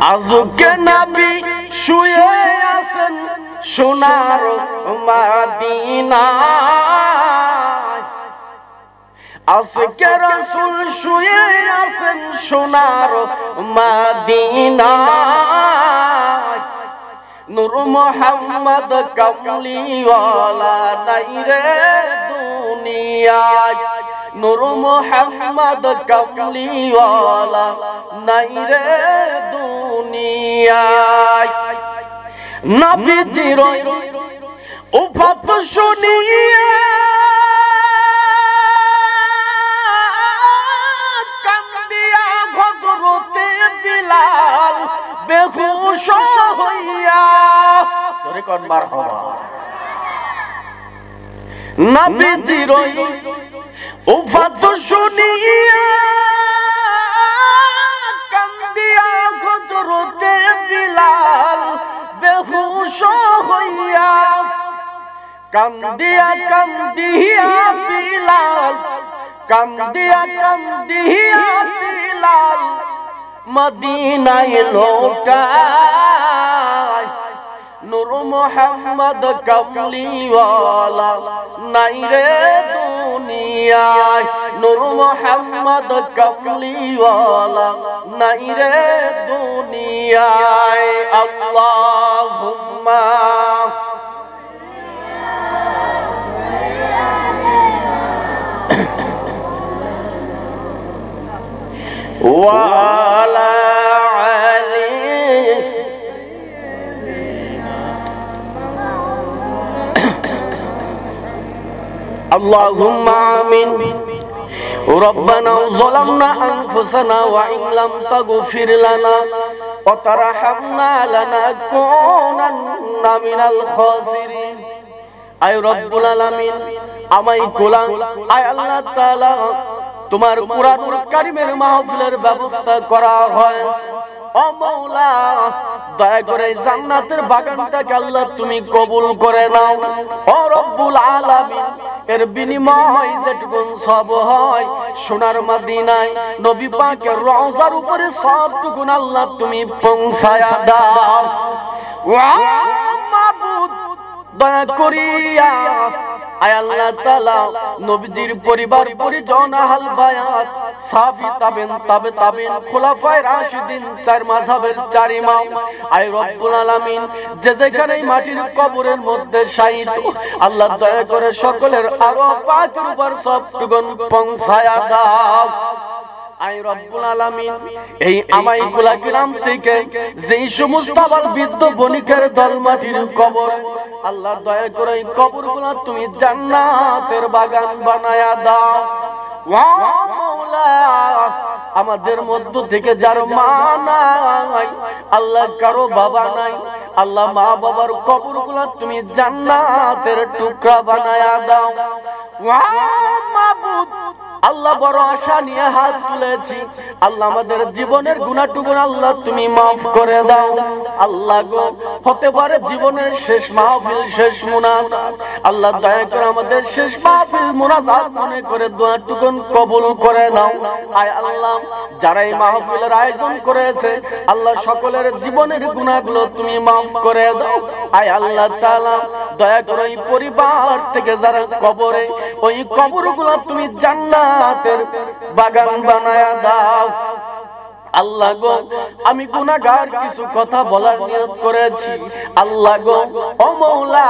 আজকে নবী শুয়ে আছেন সোনার মদিনায়, আজকে রাসূল শুয়ে আছেন সোনার মদিনায়। নূর মোহাম্মদ কামলিওয়ালা নাই রে দুনিয়ায়, নূর মোহাম্মদ কামলিওয়ালা নাই রে দুনিয়ায়। নবীজির উফাত শুনিয়ে কান্দিয়া হযরতে বিলাল বেহুশ হইয়া, জোরে কোন মারহাবা। নবীজির উফাত শুনিয়ে কান্দিয়া হযরতে বিলাল বেহুশ হইয়া, কান্দিয়া কান্দিয়া বিলাল, কান্দিয়া কান্দিয়া বিলাল মদিনায় লোটায়। নূর মোহাম্মদ কামলিওয়ালা নাই রে দুনিয়ায়, নূর মোহাম্মদ কামলিওয়ালা নাই রে দুনিয়ায়। আল্লাহুম্মা ওয়া আলা আলি اللهم آمين. ربنا ظلمنا أنفسنا وإن لم تغفر لنا وترحمنا لنكونن من الخاسرين. আয় রব্বুল আলামিন, আমায় কোলান আয় আল্লাহ তাআলা, তোমার কুরআনুল কারীমের মাহফিলের ব্যবস্থা করা হয়। ও মাওলা, দয়া করে জান্নাতের বাগানটাকে আল্লাহ তুমি কবুল করে নাও। ও রব্বুল আলামিন, এর বিনিময় যেটুকু সব হয় সোনার মদিনায় নবী পাকের রওজার উপরে সবটুকু আল্লাহ তুমি পৌঁছায়া দাও। ওয়া মাবুদ, দয়া করিয়া আয় আল্লাহ তাআলা নবীজির পরিবার পরিজন আহল বায়াত সাহাবী তাবেন তাবে তাবেন খোলাফায়ে রাশিদিন চার মাযহাবের চার ইমাম আয় রব্বুল আলামিন যে যেখানে মাটির কবরের মধ্যে শায়িত আল্লাহ দয়া করে সকলের আরো পাকের উপর সবটুকুন পৌঁছায়া দাও। আয় রব্বুল আলামিন, এই আমাইকুলা গ্রাম থেকে যেই সমস্ত আবাল বৃদ্ধ বণিকের দল মাটির কবর আল্লাহ দয়া করে এই কবরগুলো তুমি জান্নাতের বাগান বানায়া দাও। ওয়া মাওলা, আমাদের মধ্য থেকে যার মা নাই আল্লাহ, কারো বাবা নাই আল্লাহ, মা বাবার কবরগুলো তুমি জান্নাতের টুকরা বানায়া দাও। ওয়া মাবুদ, আল্লাহ বড় আশা নিয়ে হাত তুলেছি আল্লাহ, আমাদের জীবনের গুনাহটুকু আল্লাহ তুমি মাফ করে দাও। আল্লাহ গো, হতে পারে জীবনের শেষ মাহফিল, শেষ মুনাজাত, আল্লাহ দয়া করে আমাদের শেষ মাহফিল মুনাজাত মনে করে দোয়াটুকু কবুল করে নাও। আয় আল্লাহ, যারা এই মাহফিলের আয়োজন করেছে আল্লাহ সকলের জীবনের গুনাহগুলো তুমি মাফ করে দাও। আয় আল্লাহ তাআলা, দয়া করে এই পরিবার থেকে যারা কবরে, ওই কবরগুলো তুমি জান্নাতের বাগান বানায়া দাও। আল্লাহ গো, আমি গুনাহগার কিছু কথা বলার নিয়ত করেছি আল্লাহ গো, ও মাওলা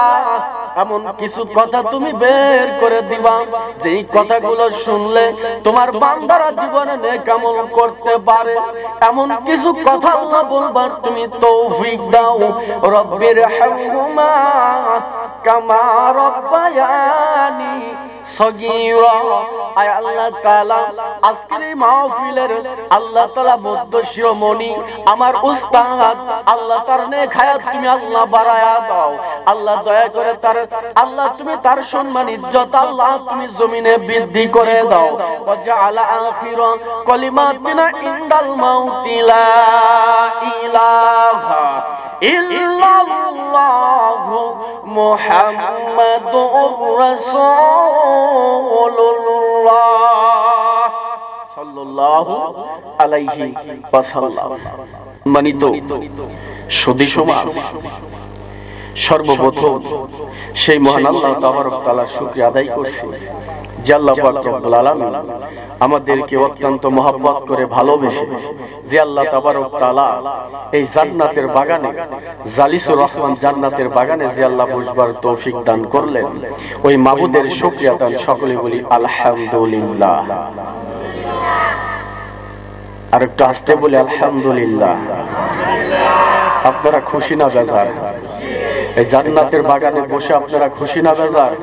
এমন কিছু কথা তুমি বের করে দিবা যেই কথাগুলো শুনলে তোমার বান্দারা জীবনে নেক আমল করতে পারে, এমন কিছু কথা আল্লাহ বলবার তুমি তৌফিক দাও। রব্বির হামহুমা কামা রব্বায়ানি সগীরা। আয় আল্লাহ তাআলা, আজকের এই মাহফিলের আল্লাহ তাআলা মধ্য শিরোমণি আমার উস্তাদ আল্লাহ, তার নেক হায়াত তুমি আল্লাহ বাড়ায়া দাও। আল্লাহ দয়া করে তার আল্লাহ তুমি তার সম্মান ইজ্জত আল্লাহ তুমি জমিনে বৃদ্ধি করে দাও। ওয়াজআলা আখিরা কালিমাতিনা ইনদাল মাউতি লা ইলাহা ইল্লাল্লাহু মুহাম্মাদুর রাসূলুল্লাহ সাল্লাল্লাহু আলাইহি ওয়াসাল্লাম। মানিত সুধী সমাজ, সর্বপ্রথম সেই মহান আল্লাহ তাবারক তাআলার শুকরিয়া আদায় করছি যে আল্লাহ পাক রব্বুল আলামিন আমাদেরকে অত্যন্ত মহব্বত করে ভালোবেসে যে আল্লাহ তাবারক তাআলা এই জান্নাতের বাগানে, জালিসুর রহমান জান্নাতের বাগানে যে আল্লাহ বসবার তৌফিক দান করলেন, ওই মাবুদের শুকরিয়া দান সকলে বলি আলহামদুলিল্লাহ। আর একটু আস্তে বলি আলহামদুলিল্লাহ। আপনারা খুশি না বেজার? এই জান্নাতের বাগানে বসে আপনারা খুশি না বেজার?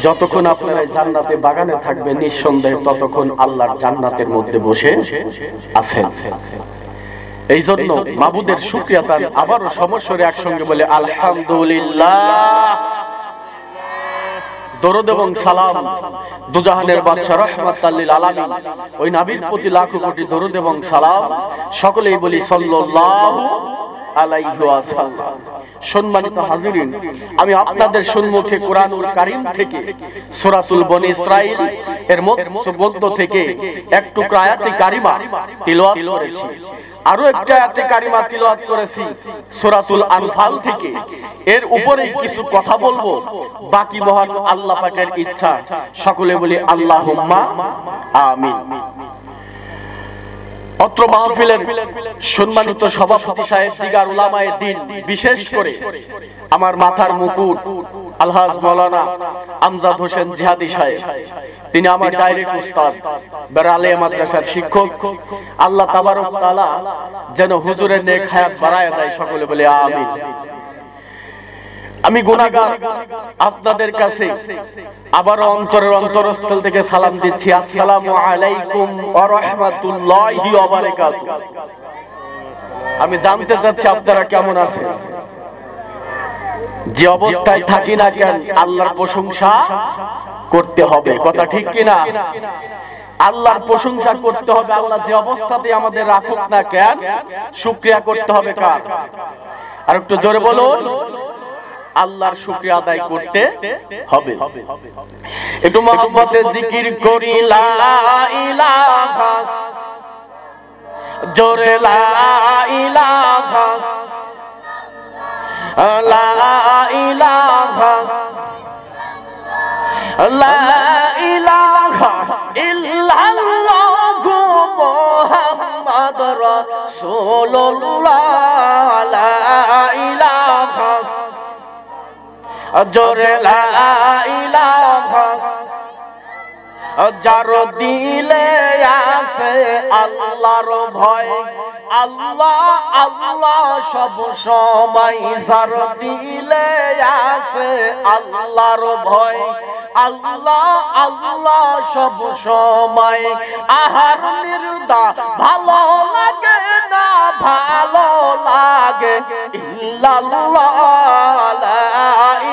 যতক্ষণ আপনারা এই জান্নাতে বাগানে থাকবেন নিঃসন্দেহে ততক্ষণ আল্লাহর জান্নাতের মধ্যে বসে আছেন। এই জন্য মাবুদের শুকরিয়া তার আবারও সমস্বরে একসঙ্গে বলে আলহামদুলিল্লাহ। দরুদ এবং সালাম দুজাহানের বাদশা রাহমাতাল লিল আলামিন ওই নবীর প্রতি লাখো কোটি দরুদ এবং সালাম, সকলেই বলি সাল্লাল্লাহু আলাইহি ওয়াসাল্লাম। সম্মানিত হাজিরিন, আমি আপনাদের সম্মুখে কোরআনুল কারীম থেকে সূরাতুল বনী ইসরাঈল এর মধ্য থেকে এক টুকরা আয়াতে কারিমা তিলাওয়াত করেছি। আরো একটা আয়াতে কারিমা তিলাওয়াত করেছি সূরাতুল আনফাল থেকে। এর উপরে কিছু কথা বলবো, বাকি মহান আল্লাহ পাকের ইচ্ছা। সকলে বলি আল্লাহুম্মা আমিন। অত্র মাহফিলের সম্মানিত সভাপতি সাহেব, দিগার উলামায়ে দ্বীন, বিশেষ করে আমার মাথার মুকুট আলহাজ মাওলানা আমজাদ হোসেন জিহাদি সাহেব, তিনি আমার ডাইরেক্ট উস্তাদ, বেরালে মাদ্রাসার শিক্ষক। আল্লাহ তাবারক তাআলা যেন হুজুরের নেক হায়াত বাড়ায় দেয়, সকলে বলে আমিন। আমি গুনাহগার, আপনাদের কাছে আবার অন্তরের অন্তরস্থল থেকে সালাম দিচ্ছি, আসসালামু আলাইকুম ওয়া রাহমাতুল্লাহি ওয়া বারাকাতুহু। আমি জানতে চাচ্ছি আপনারা কেমন আছেন? যে অবস্থায় থাকি না কেন আল্লাহর প্রশংসা করতে হবে, কথা ঠিক কিনা? আল্লাহর প্রশংসা করতে হবে। আল্লাহ যে অবস্থাতে আমাদের রাখুক না কেন, শুকরিয়া করতে হবে কার? আর একটু জোরে বলুন, আল্লাহর শুকরিয়া আদায় করতে হবে। একটু মহব্বতে জিকির করি লা ইলাহা, জোরে লা ইলাহা, লা ইলাহা, লা ইলাহা ইল্লাল্লাহু মুহাম্মাদুর রাসূলুল্লাহ, লা ইলাহা, জোরে লা ইলাহা। যার দিলে আছে আল্লাহর ভয়, আল্লাহ আল্লাহ সব সময়, যার দিলে আছে আল্লাহর ভয়, আল্লাহ আল্লাহ সব সময়। আহার নির্দা ভালো লাগে না, ভালো লাগে ইল্লাল্লাহ, লা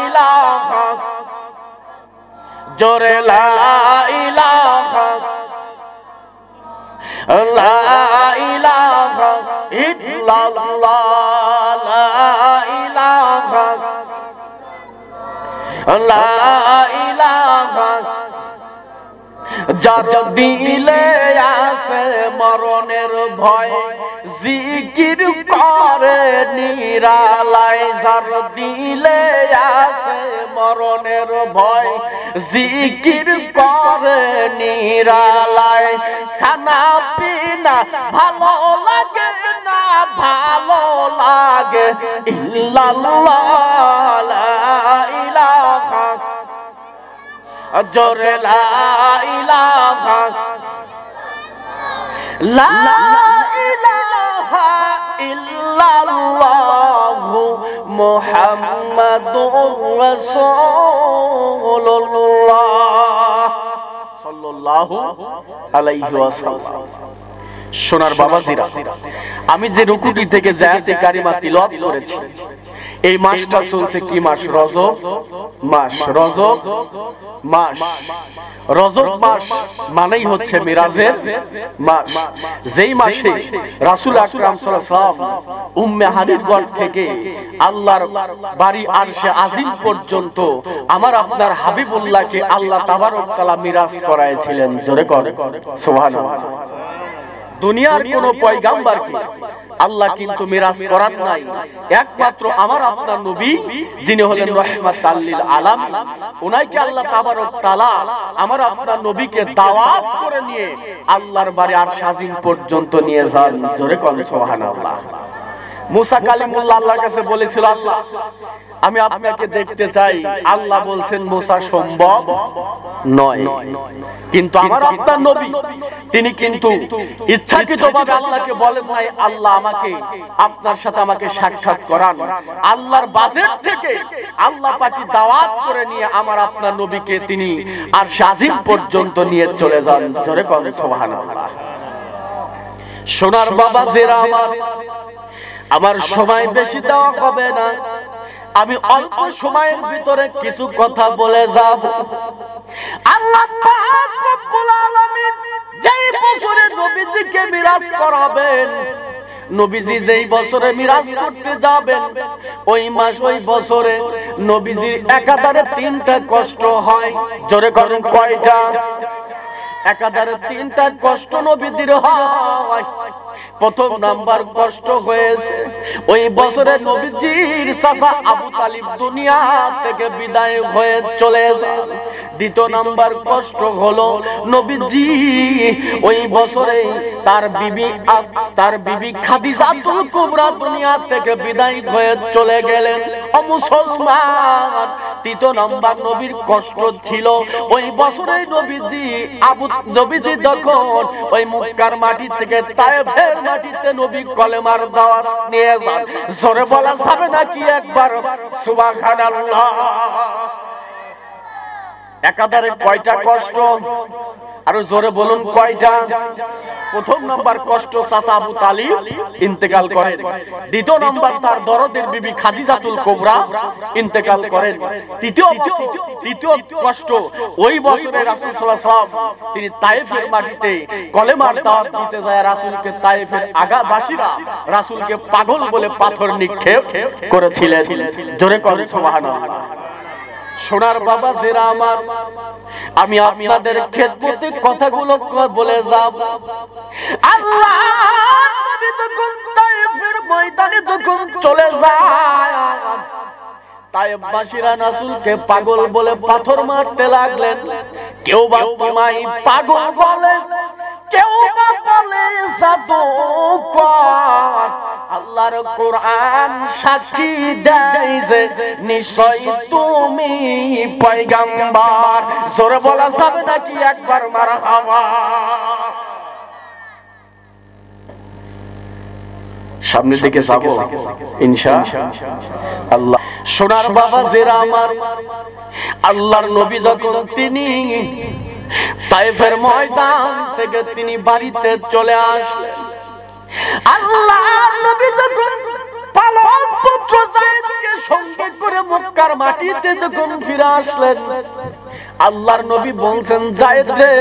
ইলাহা, জোরে লা ইলাহা, লা ইলাহা ইল্লাল্লাহ, লা ইলাহা, লা ইলাহা। যার দিলে আছে মরণের ভয়, জিকির করে নিরালায়, যার দিলে আছে মরণের ভয়, জিকির করে নিরালায়। খানা পিনা ভালো লাগে না, ভালো লাগে ইল্লাল্লাহ, লা ইলাহা, জোরে লা ইলাহা, লা ইলাহা ইল্লাল্লাহু মুহাম্মাদুর রাসূলুল্লাহ সাল্লাল্লাহু আলাইহি ওয়াসাল্লাম। সোনার বাবাজিরা, আমি যে রুকুটি থেকে জায়াতে কারিমা তিলাওয়াত করেছি, এই মাসটা চলছে কি মাস? রজব মাস। রজব মাস, রজব মাস মানেই হচ্ছে মিরাজের মাস। যেই মাসে রাসূল আকরাম সাল্লাল্লাহু আলাইহি ওয়াসাল্লাম উম্মে হানির ঘর থেকে আল্লাহর বাড়ি আরশে আজিম পর্যন্ত আমার আপনার হাবিবুল্লাহকে আল্লাহ তাবারক তাআলা মিরাজ করাইছিলেন। জোরে করে সুবহানাল্লাহ। দুনিয়ার কোন পয়গাম্বরকে আল্লাহ কিন্তু মিরাজ করান নাই, একমাত্র আমার আপনার নবী যিনি হলেন রাহমাতাল লিল আলামিন, উনাইকে আল্লাহ তাবারক তাআলা আমার আপনার নবীকে দাওয়াত করে নিয়ে আল্লাহর বাড়ি আরশ আজিম পর্যন্ত নিয়ে যান। জোরে কোন সুবহানাল্লাহ। মুসা কালিমুল্লাহ আল্লাহর কাছে বলেছিল, আল্লাহ আমি আপনাকে দেখতে চাই। আল্লাহ বলছেন মুসা সম্ভব নয়। কিন্তু আমার আপনার নবী তিনি কিন্তু ইচ্ছাকৃতভাবে আল্লাহকে বলেন নাই, আল্লাহ আমাকে আপনার সাথে আমাকে সাক্ষাৎ করান। আল্লাহর বাজেট থেকে আল্লাহ পাকি দাওয়াত করে নিয়ে আমার আপনার নবীকে তিনি আরশ আজিম পর্যন্ত নিয়ে চলে যান। জোরে কোন সুবহানাল্লাহ। সোনার বাবা জেরা আমার সময় বেশি দেওয়া হবে না, আমি অল্প সময়ের ভিতরে কিছু কথা বলে যাব। আল্লাহ পাক রব্বুল আলামিন যেই বছরে নবীজিকে মিরাজ করাবেন, নবীজি যেই বছরে মিরাজ করতে যাবেন, ওই মাস ওই বছরে নবীজির একাধারে তিনটা কষ্ট হয়। জোরে করেন কয়টা? একাধারে তিনটা কষ্ট নবীজির হয়। প্রথম নাম্বার কষ্ট হয়েছে ওই বছরে নবীজির চাচা আবু তালিব দুনিয়া থেকে বিদায় হয়ে চলে যায়। দ্বিতীয় নাম্বার কষ্ট হলো নবীজি ওই বছরে তার বিবি খাদিজাতুল কুবরা দুনিয়া থেকে বিদায় হয়ে চলে গেলেন। ও মুসলমান, তৃতীয় নাম্বার নবীর কষ্ট ছিল ওই বছরে নবীজি যখন ওই মক্কার মাটি থেকে তায়েফের মাটিতে নবী কলেমার দাওয়াত নিয়ে যান। জোরে বলা যাবে নাকি একবার সুবহানাল্লাহ। একাধারে কয়টা কষ্ট? আরো জোরে বলুন কয়টা? প্রথম নাম্বার কষ্ট চাচা আবু তালিব ইন্তেকাল করেন। দ্বিতীয় নাম্বার তার দরদের বিবি খাদিজাতুল কুবরা ইন্তেকাল করেন। তৃতীয় কষ্ট ওই বছরে রাসূল সাল্লাল্লাহু আলাইহি ওয়াসাল্লাম তিনি তায়েফের মাটিতে কলেমার দাওয়াত দিতে যায়। রাসূলকে তায়েফের আগাবাসীরা রাসূলকে পাগল বলে পাথর নিক্ষেপ করেছিলেন। জোরে করে সুবহানাল্লাহ। সোনার বাবা জেরা আমার, আমি আপনাদের খেদমতে কথাগুলো বলে যাব। আল্লাহ নবী যখন তায়েফের ময়দানে যখন চলে যায়, তায়েফবাসীরা রাসূলকে পাগল বলে পাথর মারতে লাগলেন। কেউ বা তোমায় পাগল বলে, কেউ বা বলে জাদুকর। আল্লাহর কোরআন সাক্ষী দেয় যে নিশ্চয় তুমি পয়গম্বর। জোরে বলা যাবে নাকি একবার মারহাবা? সামনের দিকে যাব ইনশাআল্লাহ। সোনার বাবা জেরা আমার, আল্লাহর নবী যখন তিনি তায়েফের ময়দান থেকে তিনি বাড়িতে চলে আসলেন, আল্লাহর নবী যখন পালক পুত্র যায়েদকে সঙ্গে করে মক্কার মাটিতে যখন ফিরে আসলেন, আল্লাহর নবী বলছেন, যায়েদ রে,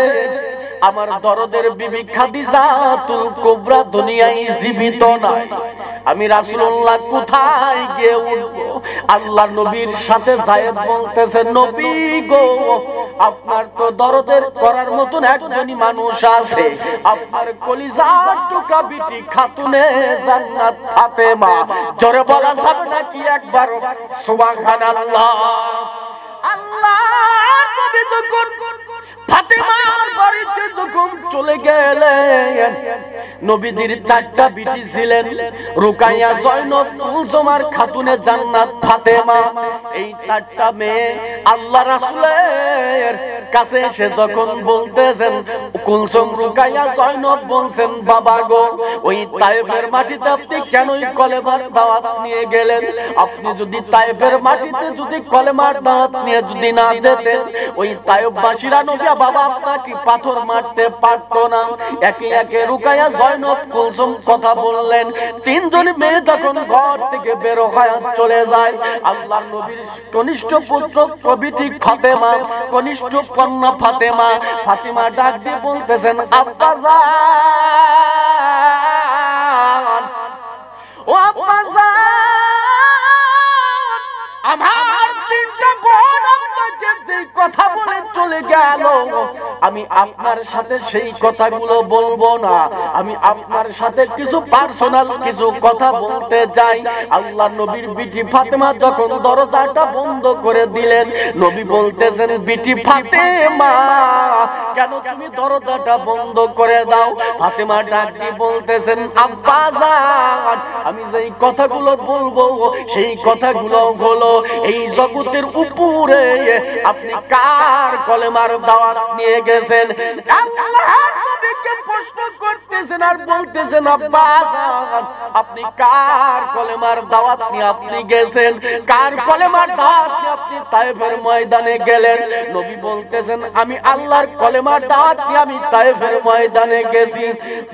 আমার দরদের বিবি খাদিজাতুল কুবরা দুনিয়ায় জীবিত নাই, আমি রাসূলুল্লাহ কোথায় গিয়ে উঠব? আল্লাহর নবীর সাথে যায়েদ বলতেছে, নবী গো, আপনার তো দরদের করার মতন একজনই মানুষ আছে, আপনার কলিজার টুকরা বিটি খাতুনে জান্নাত ফাতেমা। জোরে বলা যাবে নাকি একবার সুবহানাল্লাহ। আল্লাহর নবী যখন ফাতেমার বাড়িতে যখন চলে গেলেন, নবীজির চারটা বিটি ছিলেন, রুকাইয়া, জয়নব, কুলসুম আর খাতুনে জান্নাত ফাতেমা। এই চারটা মেয়ে আল্লাহ রাসূলের কাছে এসে যখন বলতেছেন, কুলসুম, রুকাইয়া, জয়নব বলছেন, বাবা গো, ওই তায়েফের মাটিতে আপনি কেনই কলেমার দাওয়াত নিয়ে গেলেন? আপনি যদি তায়েফের মাটিতে যদি কলেমার দাওয়াত নিয়ে যদি না যেতেন, ওই তায়েফবাসীরা নবী বাবা আপনাকে পাথর মারতে পারতো না। একে একে রুকাইয়া, জয়নব, কুলসুম কথা বললেন। তিনজন মেয়ে তখন ঘর থেকে বের হয়ে চলে যায়। আল্লাহর নবীর কনিষ্ঠ পুত্র কবিটি ফাতেমা, কনিষ্ঠ কন্যা ফাতেমা, ফাতিমা ডাক দিয়ে বলতেছেন, আব্বা জান, ও আব্বা জান, আমার তিনটা বোন আপনাকে যে কথা বলে চলে গেল, আমি আপনার সাথে সেই কথাগুলো বলবো না, আমি আপনার সাথে কিছু পার্সোনাল কিছু কথা বলতে চাই। আল্লাহ নবীর বিটি ফাতেমা যখন দরজাটা বন্ধ করে দিলেন, নবী বলতেছেন, বিটি ফাতেমা কেন তুমি দরজাটা বন্ধ করে দাও? ফাতেমা ডাক দিয়ে বলতেছেন, আব্বা জান, আমি যেই কথাগুলো বলবো সেই কথাগুলো হলো, এই জগতের উপরে আপনি কার কলেমার দাওয়াত নিয়ে গেছেন? আল্লাহর নবীকে প্রশ্ন করতেছেন আর বলতেছেন, আব্বা জান, আপনি কার কলেমার দাওয়াত নিয়ে আপনি গেছেন? কার কলেমার দাওয়াত নিয়ে আপনি তায়েফের ময়দানে গেলেন? নবী বলতেছেন, আমি আল্লাহর কলেমার দাওয়াত নিয়ে আমি তায়েফের ময়দানে গেছি।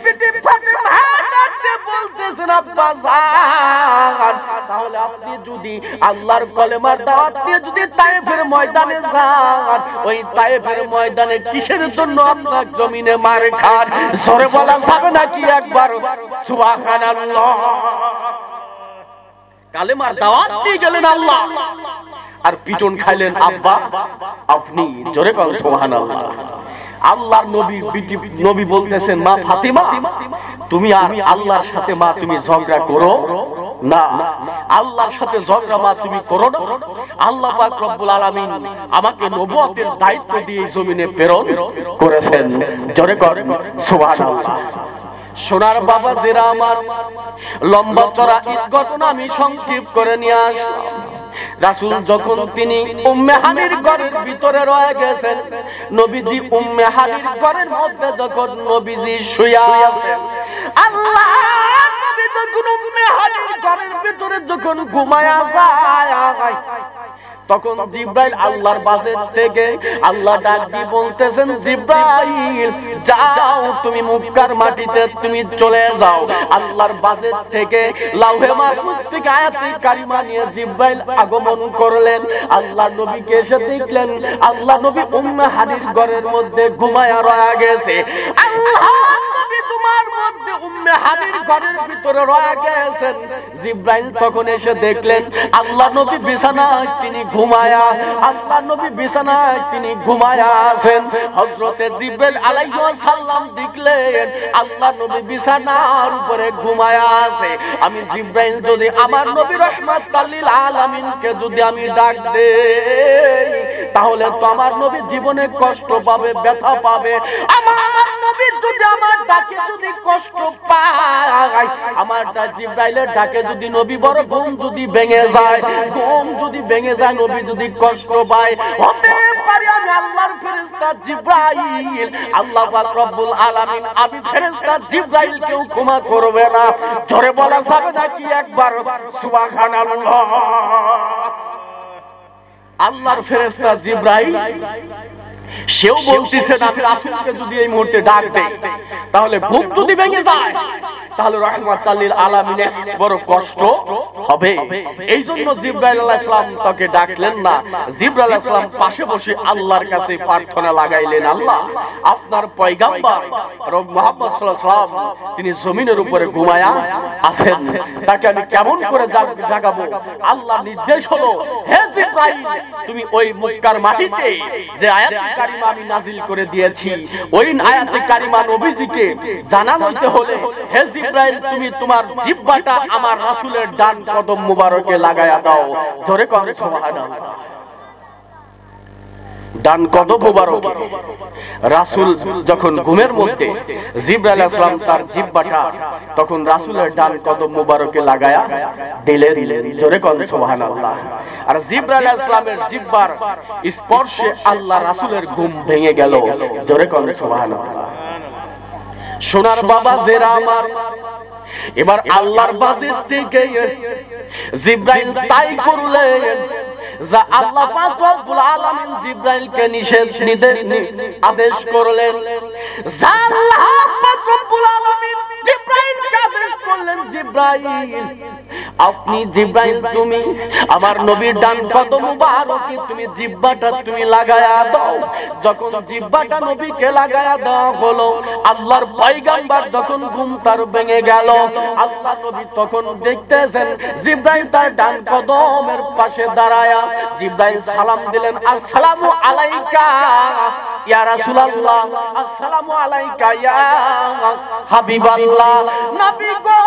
বিটি ফাতেমা বলতেছেন, আব্বা জান, তাহলে আপনি যদি আল্লাহর কলেমার দাওয়াত নিয়ে যদি তায়েফের ময়দানে যান, ওই তায়েফের ময়দানে কিসের জন্য আপনার জমিনে মার খান? জোরে বলা যাবে নাকি একবার সুবহানাল্লাহ? কালেমার দাওয়াত দিয়ে গেলেন আল্লাহ, আর পিটন খাইলেন আব্বা আপনি। জোরে বল সুবহানাল্লাহ। আল্লাহর নবীর বিটি নবী বলতেছেন, মা ফাতিমা, তুমি আর আল্লাহর সাথে মা তুমি ঝগড়া করো না, আল্লাহর সাথে ঝগড়া মা তুমি করো না। আল্লাহ পাক রব্বুল আলামিন আমাকে নবুয়তের দায়িত্ব দিয়ে জমিনে প্রেরণ করেছেন। জোরে কর সুবহানাল্লাহ। সোনার বাবা জেরা আমার, লম্বা চড়া ঈদ ঘটনা আমি সংক্ষেপ করে নিয়ে আসলাম। রাসূল যখন তিনি উম্মে হানির ঘরের ভিতরে রয়ে গেছেন, নবীজি উম্মে হানির ঘরের মধ্যে যখন নবীজি শুয়ে আছেন, আল্লাহ নবী যখন উম্মে হানির ঘরের ভিতরে যখন ঘুমায় যায়, তখন জিব্রাইল আল্লাহর বাজেট থেকে আল্লাহ ডাক দিয়ে বলতেছেন, জিব্রাইল যাও তুমি মক্কার মাটিতে তুমি চলে যাও। আল্লাহর বাজেট থেকে লাউহে মাহফুজ থেকে আয়াতে কারিমা নিয়ে জিব্রাইল আগমন করলেন। আল্লাহ নবীকে এসে দেখলেন আল্লাহ নবী উম্মে হানির ঘরের মধ্যে ঘুমায়া রয়ে গেছে। আল্লাহ নবী তোমার মধ্যে উম্মে হানির ঘরের ভিতরে রয়ে গেছেন। জিব্রাইল তখন এসে দেখলেন আল্লাহ নবী বিছানায় তিনি ঘুমায়া, আল্লাহ নবী বিছানায় তিনি ঘুমায়া আছেন। হযরতে জিবরাইল আলাইহিস সালাম দেখলেন আল্লাহ নবী বিছানার উপরে ঘুমায়া আছে। আমি জিবরাইল যদি আমার নবী রাহমাতাল লিল আলামিনকে যদি আমি ডাক দেই, তাহলে তো আমার নবী জীবনে কষ্ট পাবে, ব্যথা পাবে। আমার নবী যদি আমার ডাকে যদি কষ্ট পায়, আমার জিবরাইলের ডাকে যদি নবী বড় ঘুম যদি ভেঙে যায়, ঘুম যদি ভেঙে যায়, নবী যদি কষ্ট পায়, হতে পারে আমি আল্লাহর ফেরেশতা জিবরাইল, আল্লাহ পাক রব্বুল আলামিন আমি ফেরেশতা জিবরাইলকেও ক্ষমা করবে না। জোরে বলা যাবে নাকি একবার সুবহানাল্লাহ? আল্লাহর ফেরেশতা জিবরাইল সেও বলতেছেন, আমি রাসূলকে যদি এই মুহূর্তে ডাক দেই, তাহলে ঘুম যদি ভেঙে যায়, তাহলে রাহমাতাল লিল আলামিনে বড় কষ্ট হবে। এই জন্য জিবরাইল আলাইহিস সালাম তাকে ডাকলেন না। জিবরাইল আলাইহিস সালাম পাশে বসে আল্লাহর কাছে প্রার্থনা লাগাইলেন, আল্লাহ আপনার পয়গম্বর মুহাম্মদ সাল্লাল্লাহু আলাইহি ওয়াসাল্লাম তিনি জমিনের উপরে ঘুমায়া আছেন, তাকে আমি কেমন করে জাগাবো? আল্লাহ নির্দেশ হলো, হে জিবরাইল তুমি ওই মক্কার মাটিতে যে আয়াত কারিমা আমি নাজিল করে দিয়েছি, ওই আয়াতে কারিমা নবীজিকে জানাতে হলে হে জিবরাইল তুমি তোমার জিহ্বাটা আমার রাসূলের ডান কদম মুবারকে লাগায়া দাও। জোরে কর সুবহানাল্লাহ। ডান কদম মুবারকে রাসূল যখন ঘুমের মধ্যে জিবরাইল আলাইহিস সালাম তার জিহ্বাটা তখন রাসূলের ডান কদম মুবারকে লাগায়া দিলেন। জোরে কর সুবহানাল্লাহ। আর জিবরাইল আলাইহিস সালামের জিহ্বার স্পর্শে আল্লাহ রাসূলের ঘুম ভেঙে গেল। জোরে কর সুবহানাল্লাহ। সোনার বাবা জেরা আমার, এবার আল্লাহর বাজেট থেকে জিবরাইল তাই করলেন যা আল্লাহ পাক রব্বুল আলামিন জিবরাইলকে আদেশ করলেন। যা আল্লাহ পাক রব্বুল আলামিন জিবরাইলকে আদেশ করলেন, জিবরাইল আপনি জিবরাইল তুমি আমার নবীর ডান কদম মুবারকে তুমি জিহ্বাটা তুমি লাগায়া দাও। যখন জিহ্বাটা নবীকে লাগায়া দাও হলো, আল্লাহর পয়গম্বর যখন ঘুম তার ভেঙে গেল, আল্লাহ নবী তখন দেখতেছেন জিবরাইল তার ডান কদমের পাশে দাঁড়ায়া। জিবরাইল সালাম দিলেন, আসসালামু আলাইকা ইয়া রাসূলুল্লাহ, আসসালামু আলাইকা ইয়া হাবিবাল্লাহ। নবী গো,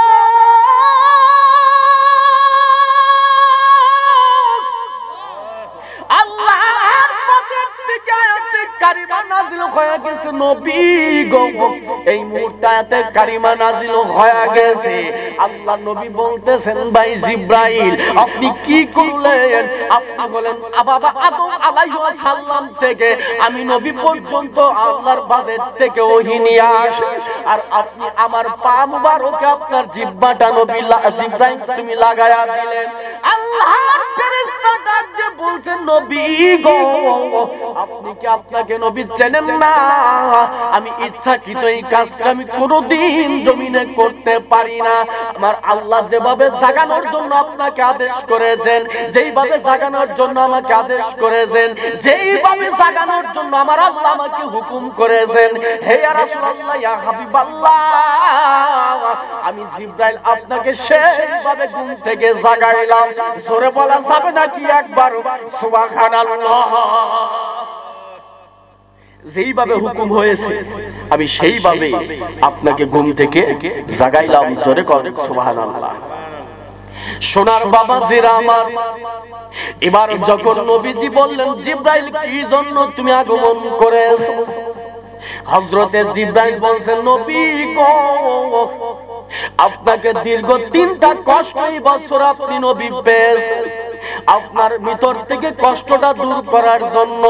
আল্লাহর পক্ষ থেকে আয়াতে কারিমা নাযিল হয়ে গেছে। নবী গো, এই মুহূর্তে আয়াতে কারিমা নাযিল হয়ে গেছে। আল্লাহ নবী বলতেছেন, ভাই জিবরাইল আপনি কি করলেন? আপনি বলেন বাবা আদম আলাইহিস সালাম থেকে আমি নবী পর্যন্ত আল্লাহর বাজেট থেকে ওহী নিয়ে আসে, আর আপনি আমার পা মুবারকে আপনার জিহ্বাটা নবী জিবরাইল তুমি লাগায়া দিলেন। আল্লাহর ফেরেশতা ডাক দিয়ে বলছেন, নবী গো, আপনি কি আপনাকে নবী চেনেন না? আমি ইচ্ছাকৃত এই কাজটা আমি কোনোদিন জমিনে করতে পারি না। আমার আল্লাহ যেভাবে জাগানোর জন্য আপনাকে আদেশ করেছেন, যেইভাবে জাগানোর জন্য আমাকে আদেশ করেছেন, যেইভাবে জাগানোর জন্য আমার আল্লাহ আমাকে হুকুম করেছেন, হে ইয়া রাসূলুল্লাহ ইয়া হাবিবাল্লাহ, আমি জিবরাইল আপনাকে সেইভাবে ঘুম থেকে জাগাইলাম। জোরে বলা যাবে নাকি একবার সুবহানাল্লাহ? যেইভাবে হুকুম হয়েছে আমি সেইভাবে আপনাকে ঘুম থেকে জাগাইলাম। জোরে করে সুবহানাল্লাহ। সোনার বাবাজিরা আমার, এবার যখন নবীজি বললেন, জিবরাইল কি জন্য তুমি আগমন করেছো? হযরতে জিবরাইল বলছেন, নবী গো, আপনাকে দীর্ঘ 3টা কষ্টই বছর আপনি নবী পেয়েছেন। আপনার ভিতর থেকে কষ্টটা দূর করার জন্য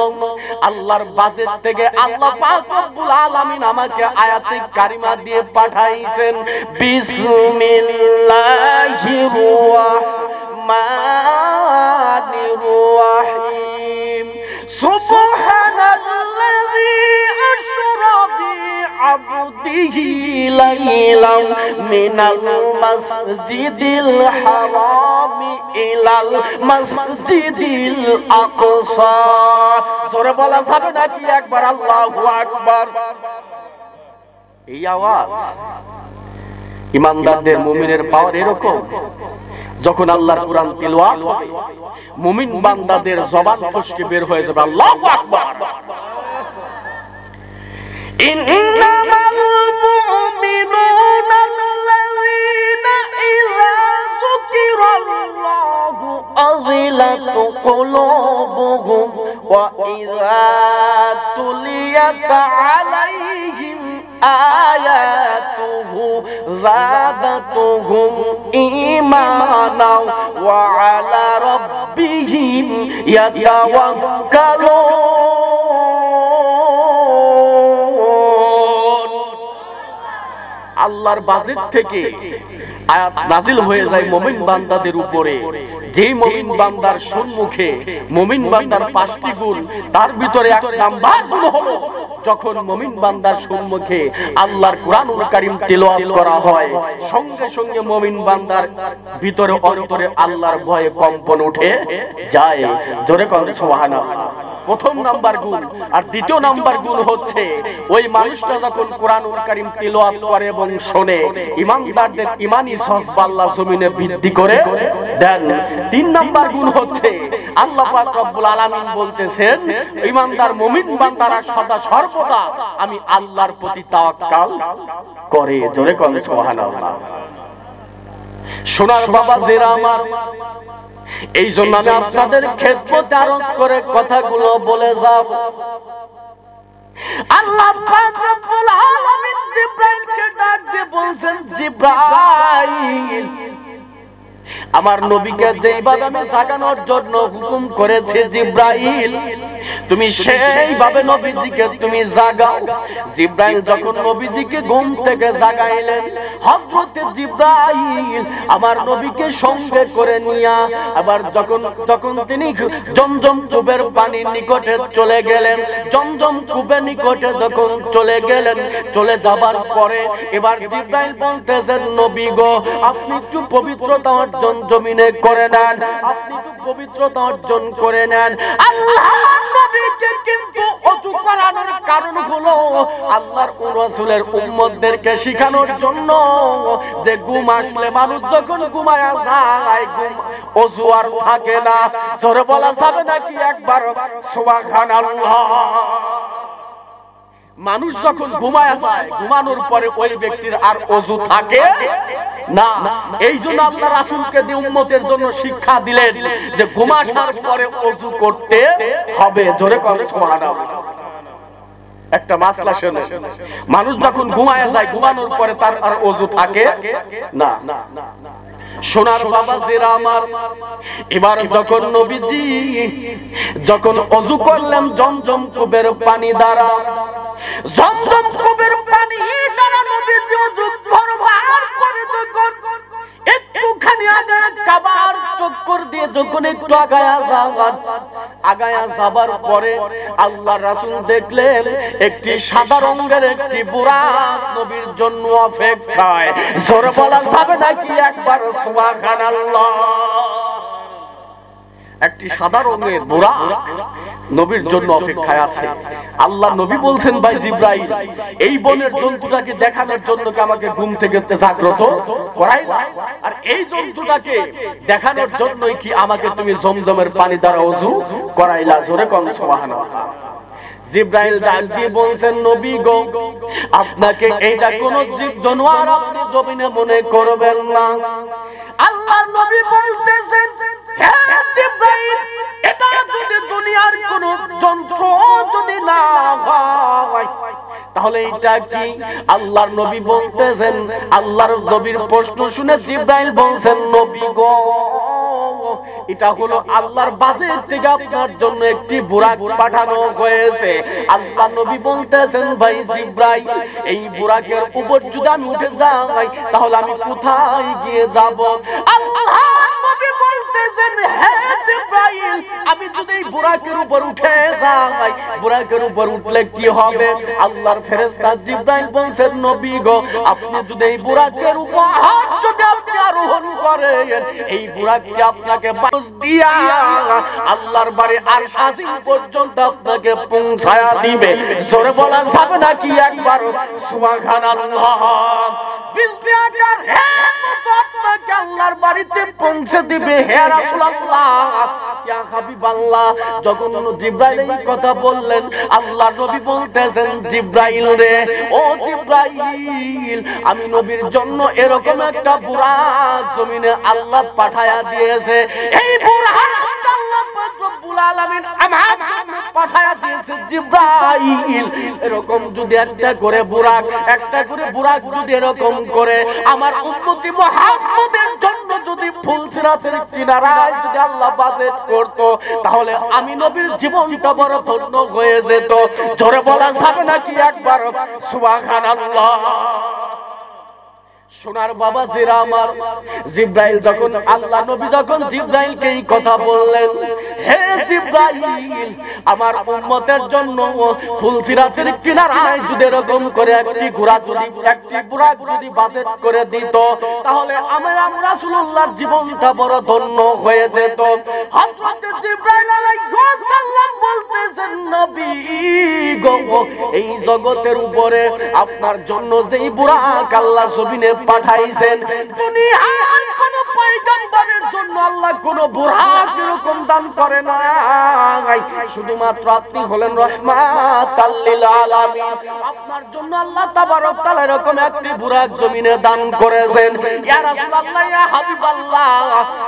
আল্লাহর বাজেট থেকে আল্লাহ পাক রব্বুল আলামিন আমাকে আয়াতে কারিমা দিয়ে পাঠাইছেন। বিসমিল্লাহির রাহমানির রাহিম। সুবহানাল্লাযী আশরা বি'আবদিহি লাইলাম মিনাল মাসজিদিল হারামি ইলাল মাসজিদিল আকসা। জোরে বলা যাবে নাকি একবার আল্লাহু আকবার? এই আওয়াজ ইমানদারদের মুমিনের পাওয়ার এরকম, যখন আল্লাহর কুরআন তিলাওয়াত হবে মুমিন বান্দাদের জবান ফসকে বের হয়ে যাবে আল্লাহু আকবার। ইন্নামাল মুমিনুনা আল্লাযীনা ইযা যুকিরাল্লাহু আযিলাত কুলুবুহুম ওয়া ইযা তুলিয়াত আলাইহিম আয়াতুহু যাদাতুহুম ঈমানা ওয়া আলা রাব্বিহিম ইয়াতাওয়াক্কালুন। আল্লাহর বাজেট থেকে আয়াত নাজিল হয়ে যায় মুমিন বান্দাদের উপরে। যেই মুমিন বান্দার সম্মুখে মুমিন বান্দার 5টি গুণ, তার ভিতরে এক নাম্বার গুণ হলো যখন মুমিন বান্দার সম্মুখে আল্লাহর কুরআনুল কারীম তিলাওয়াত করা হয়, সঙ্গে সঙ্গে মুমিন বান্দার ভিতরে অন্তরে আল্লাহর ভয়ে কম্পন উঠে যায়। জোরে কোন সুবহানাল্লাহ। প্রথম নাম্বার গুণ। আর দ্বিতীয় নাম্বার গুণ হচ্ছে ওই মানুষটা যখন কুরআনুল কারীম তিলাওয়াত করে এবং শোনে, ইমানদারদের ঈমানি জজবা আল্লাহ জমিনে বৃদ্ধি করে দেন। 3 নাম্বার গুণ হচ্ছে আল্লাহ পাক রব্বুল আলামিন বলতেছেন, ঈমানদার মুমিন বান্দারা সদা সর্বদা আমি আল্লাহর প্রতি তাওয়াক্কাল করে। জোরে কোন সুবহানাল্লাহ। সোনার বাবা জেরা আমার, এই জন্য আমি আপনাদের খেদমতে আরজ করে কথাগুলো বলে যাব। আল্লাহ পাক রব্বুল আলামিন জিবরাইলকে ডাক দিয়ে বলছেন, জিবরাইল আমার নবীকে যেইভাবে আমি জাগানোর জন্য হুকুম করেছি, জিবরাইল তুমি সেইভাবে নবীজিকে তুমি জাগাও। জিবরাইল যখন নবীজিকে ঘুম থেকে জাগাইলেন, হযরত জিবরাইল আমার নবীকে সঙ্গে করে নিয়া আবার যখন তিনি জমজম কূপের পানির নিকটে চলে গেলেন, জমজম কূপের নিকটে যখন চলে গেলেন, চলে যাবার পরে এবার জিবরাইল বলতেছেন, নবী গো আপনি একটু পবিত্রতা অর্জন জমিনে করে নেন, আপনি একটু পবিত্রতা অর্জন করে নেন। আল্লাহ নবীকে কিন্তু ওযু করানোর কারণ হলো আল্লাহর রাসূলের উম্মতদেরকে শিখানোর জন্য যে ঘুম আসলে মানুষ যখন ঘুমায়া যায় ওযু আর থাকে না। জোরে বলা যাবে নাকি একবার সুবহানাল্লাহ? মানুষ যখন ঘুমায় যায়, ঘুমানোর পরে ওই ব্যক্তির আর ওযু থাকে না। এই জন্য আল্লাহ রাসূলকে দিয়ে উম্মতের জন্য শিক্ষা দিলেন যে ঘুমানোর পরে ওযু করতে হবে। জোরে বলেন সুবহানাল্লাহ। একটা মাসলা শুনে, মানুষ যখন ঘুমায় যায়, ঘুমানোর পরে তার আর ওযু থাকে না। সোনার বাবা জিরা আমার, এবার যখন নবীজি যখন ওযু করলেন জমজম কূপের পানি দ্বারা, জমজম কূপের পানি দ্বারা নবীজি ওযু করবার পরে যখন একটুখানি আগায় কাবার চক্কর দিয়ে যখন একটু আগায়া যাবার পরে আল্লাহ রাসূল দেখলেন একটি সাদা রঙের একটি বুরাক নবীর জন্য অপেক্ষায়। জোরে বলা যাবে নাকি একবার সুবহানাল্লাহ? একটি সাদা রঙের বুরাক নবীর জন্য অপেক্ষায় আছে। আল্লাহ নবী বলছেন, ভাই জিবরাইল, এই বনের জন্তুটাকে দেখানোর জন্য কি আমাকে ঘুম থেকে জাগ্রত করাইলা? আর এই জন্তুটাকে দেখানোর জন্যই কি আমাকে তুমি জমজমের পানি দ্বারা ওযু করাইলা? জোরে কোন সুবহানাল্লাহ। জিবরাইল ডাক দিয়ে বলছেন, নবী গো, আপনাকে এইটা কোন জীব জানোয়ার আপনি জমিনে মনে করবেন না। আল্লাহর নবী বলতেছেন, হে জিবরাইল, এটা যদি দুনিয়ার কোন যন্ত্র যদি না হয় তাহলে এটা কি? আল্লাহর নবী বলতেছেন, আল্লাহর নবীর প্রশ্ন শুনে জিবরাইল বলছেন, নবী গো, এটা হলো আল্লাহর বাজেট থেকে আপনার জন্য একটি বুরাক পাঠানো হয়েছে। আল্লাহ নবী বলতেছেন, ভাই জিবরাইল, এই বুরাকের উপর যদি আমি উঠে যাই তাহলে আমি কোথায় গিয়ে যাব? আল্লাহ নবী বলতেছেন, হে জিবরাইল, আমি যদি এই বুরাকের উপর উঠে যাই, বুরাকের উপর উঠলে কি হবে? আল্লাহর ফেরেশতা জিবরাইল বলছেন, নবী গো, আপনি যদি এই বুরাকের উপর যদি আপনি আরোহণ করেন, এই বুরাকটি আপনাকে বাস দিয়া আল্লাহর বাড়ি আরশ আজিম পর্যন্ত আপনাকে পৌঁছায়া দিবে। জোরে বলা যাবে নাকি একবার সুবহানাল্লাহ? বিজলি আকার হে মত আপনাকে আল্লাহর বাড়িতে পৌঁছে দিবে। হে রাসূলুল্লাহ, ইয়া হাবিবাল্লাহ, যখন জিবরাইল এই কথা বললেন, আল্লাহর নবী বলতেছেন, জিবরাইল রে, ও জিবরাইল, আমি নবীর জন্য এরকম একটা বুরাক জমিনে আল্লাহ পাঠায়া দিয়েছে। এই বুরাক আল্লাহ রব্বুল আলামিন আমার পাঠায়া দিয়েছে। জিবরাইল, এরকম যদি একটা করে বুরাক যদি এরকম করে আমার উম্মতি মুহাম্মদের জন্য যদি ফুলসিরাতের কিনারায় যদি আল্লাহ বাজেট করত, তাহলে আমি নবীর জীবনটা বড় ধন্য হয়ে যেত। জোরে বলা যাবে নাকি একবার সুবহানাল্লাহ? সোনার বাবা জিরা আমার, জিবরাইল যখন আল্লাহ নবী যখন জিবরাইলকে এই কথা বললেন, হে জিবরাইল, আমার উম্মতের জন্য ফুলসিরাতের কিনারায় যদি এরকম করে একটি বুরাক যদি বাজেট করে দিত, তাহলে আমরা রাসূলুল্লাহর জীবনটা বড় ধন্য হয়ে যেত। হযরত জিবরাইল আলাইহিস সালাম বলতেছেন, নবী গো, এই জগতের উপরে আপনার জন্য যেই বুরাক আল্লাহ জমিনে পাঠাইছেন, দুনিয়ার কোন পয়গম্বরের জন্য আল্লাহ কোন বুরাক এরকম দান করে না। শুধুমাত্র আপনি হলেন রাহমাতাল লিল আলামিন। আপনার জন্য আল্লাহ তাবারক তাআলা এরকম একটি বুরাক জমিনে দান করেছেন। ইয়া রাসূলুল্লাহ, ইয়া হাবিবাল্লাহ,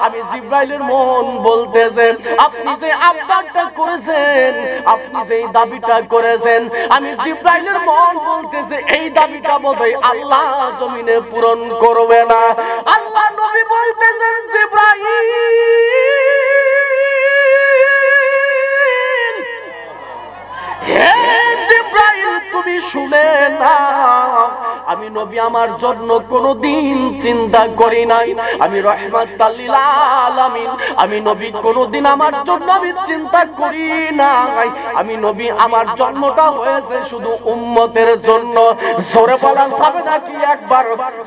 আমি জিবরাইলের মন বলতেছে, আপনি যে আবদারটা করেছেন, আপনি যে দাবিটা করেছেন, আমি জিবরাইলের মন বলতেছে এই দাবিটা বোধহয় আল্লাহ জমিনে পূরণ করবে না। আল্লাহ নবী বলতেছেন, জিবরাইল, হে জিবরাইল, তুমি শুনে না, আমি নবী আমার জন্য কোনোদিন চিন্তা করি নাই। আমি রাহমাতাল লিল আলামিন, আমি নবী কোনোদিন আমার জন্য আমি চিন্তা করি নাই। আমি নবী আমার জন্মটা হয়েছে শুধু উম্মতের জন্য। জোরে বলা যাবে নাকি একবার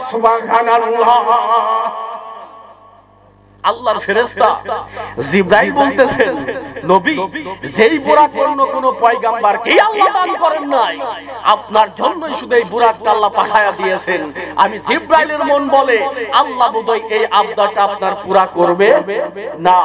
সুবহানাল্লাহ? আল্লাহর ফেরেশতা জিবরাইল বলতেছেন, নবী, যেই বুরাক অন্য কোন পয়গম্বরকে আল্লাহ দান করেন নাই, আপনার জন্যই শুধু এই বুরাকটা আল্লাহ পাঠায়া দিয়েছেন। আমি জিবরাইলের মন বলে, আল্লাহ বোধহয় এই আবদারটা আপনার পুরা করবে না।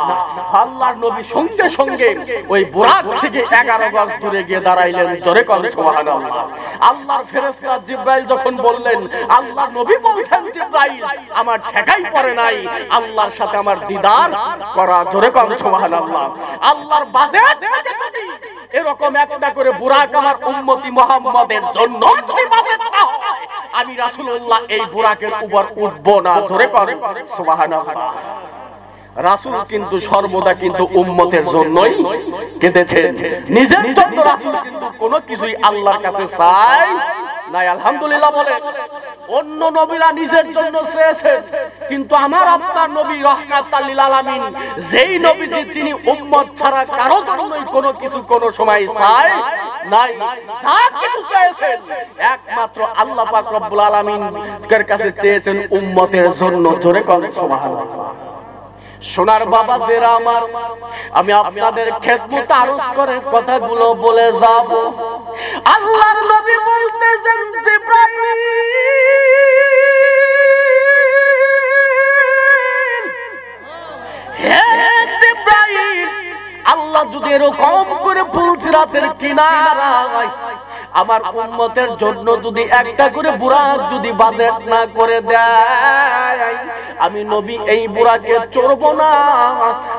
আল্লাহর নবী সঙ্গে সঙ্গে ওই বুরাক থেকে 11 গজ দূরে গিয়ে দাঁড়াইলেন। জোরে কোন সুবহানাল্লাহ। আল্লাহর ফেরেশতা জিবরাইল যখন বললেন, আল্লাহর নবী বলছেন, জিবরাইল আমার ঠেকাই পড়ে নাই আল্লাহর সাথে আমার দিদার করা। জোরে কোন সুবহানাল্লাহ। আল্লাহর বাজেট এরকম একটা করে বুরাক আমার উম্মতি মুহাম্মাদের জন্য যদি বাজেট না হয়, আমি রাসূলুল্লাহ এই বুরাকের উপর উঠব না। জোরে কোন সুবহানাল্লাহ। রাসূল কিন্তু সর্বদা কিন্তু উম্মতের জন্যই কেঁদেছেন, নিজের জন্য রাসূল কিন্তু কোনো কিছুই আল্লাহর কাছে চাই নাই। আলহামদুলিল্লাহ বলেন। অন্য নবীরা নিজের জন্য চেয়েছেন, কিন্তু আমার আপনার নবী রাহমাতাল লিল আলামিন, যেই নবীজি তিনি উম্মত ছাড়া কারো জন্যই কোনো কিছু কোনো সময় চায় নাই। যা কিছু চেয়েছেন একমাত্র আল্লাহ পাক রব্বুল আলামিনের কাছে চেয়েছেন উম্মতের জন্য। জোরে কোন সুবহানাল্লাহ। সোনার বাবা জেরা আমার, আমি আপনাদের খেদমত আরজ করে কথাগুলো বলে যাব। আল্লাহর নবী বলতেছেন, জিবরাইল, হে জিবরাইল, আল্লাহ যদি এরকম করে ফুলসিরাতের কিনারায় আমার উম্মতের জন্য যদি একটা করে বুরাক যদি বাজেট না করে দেয়, আমি নবী এই বুরাকে চড়ব না,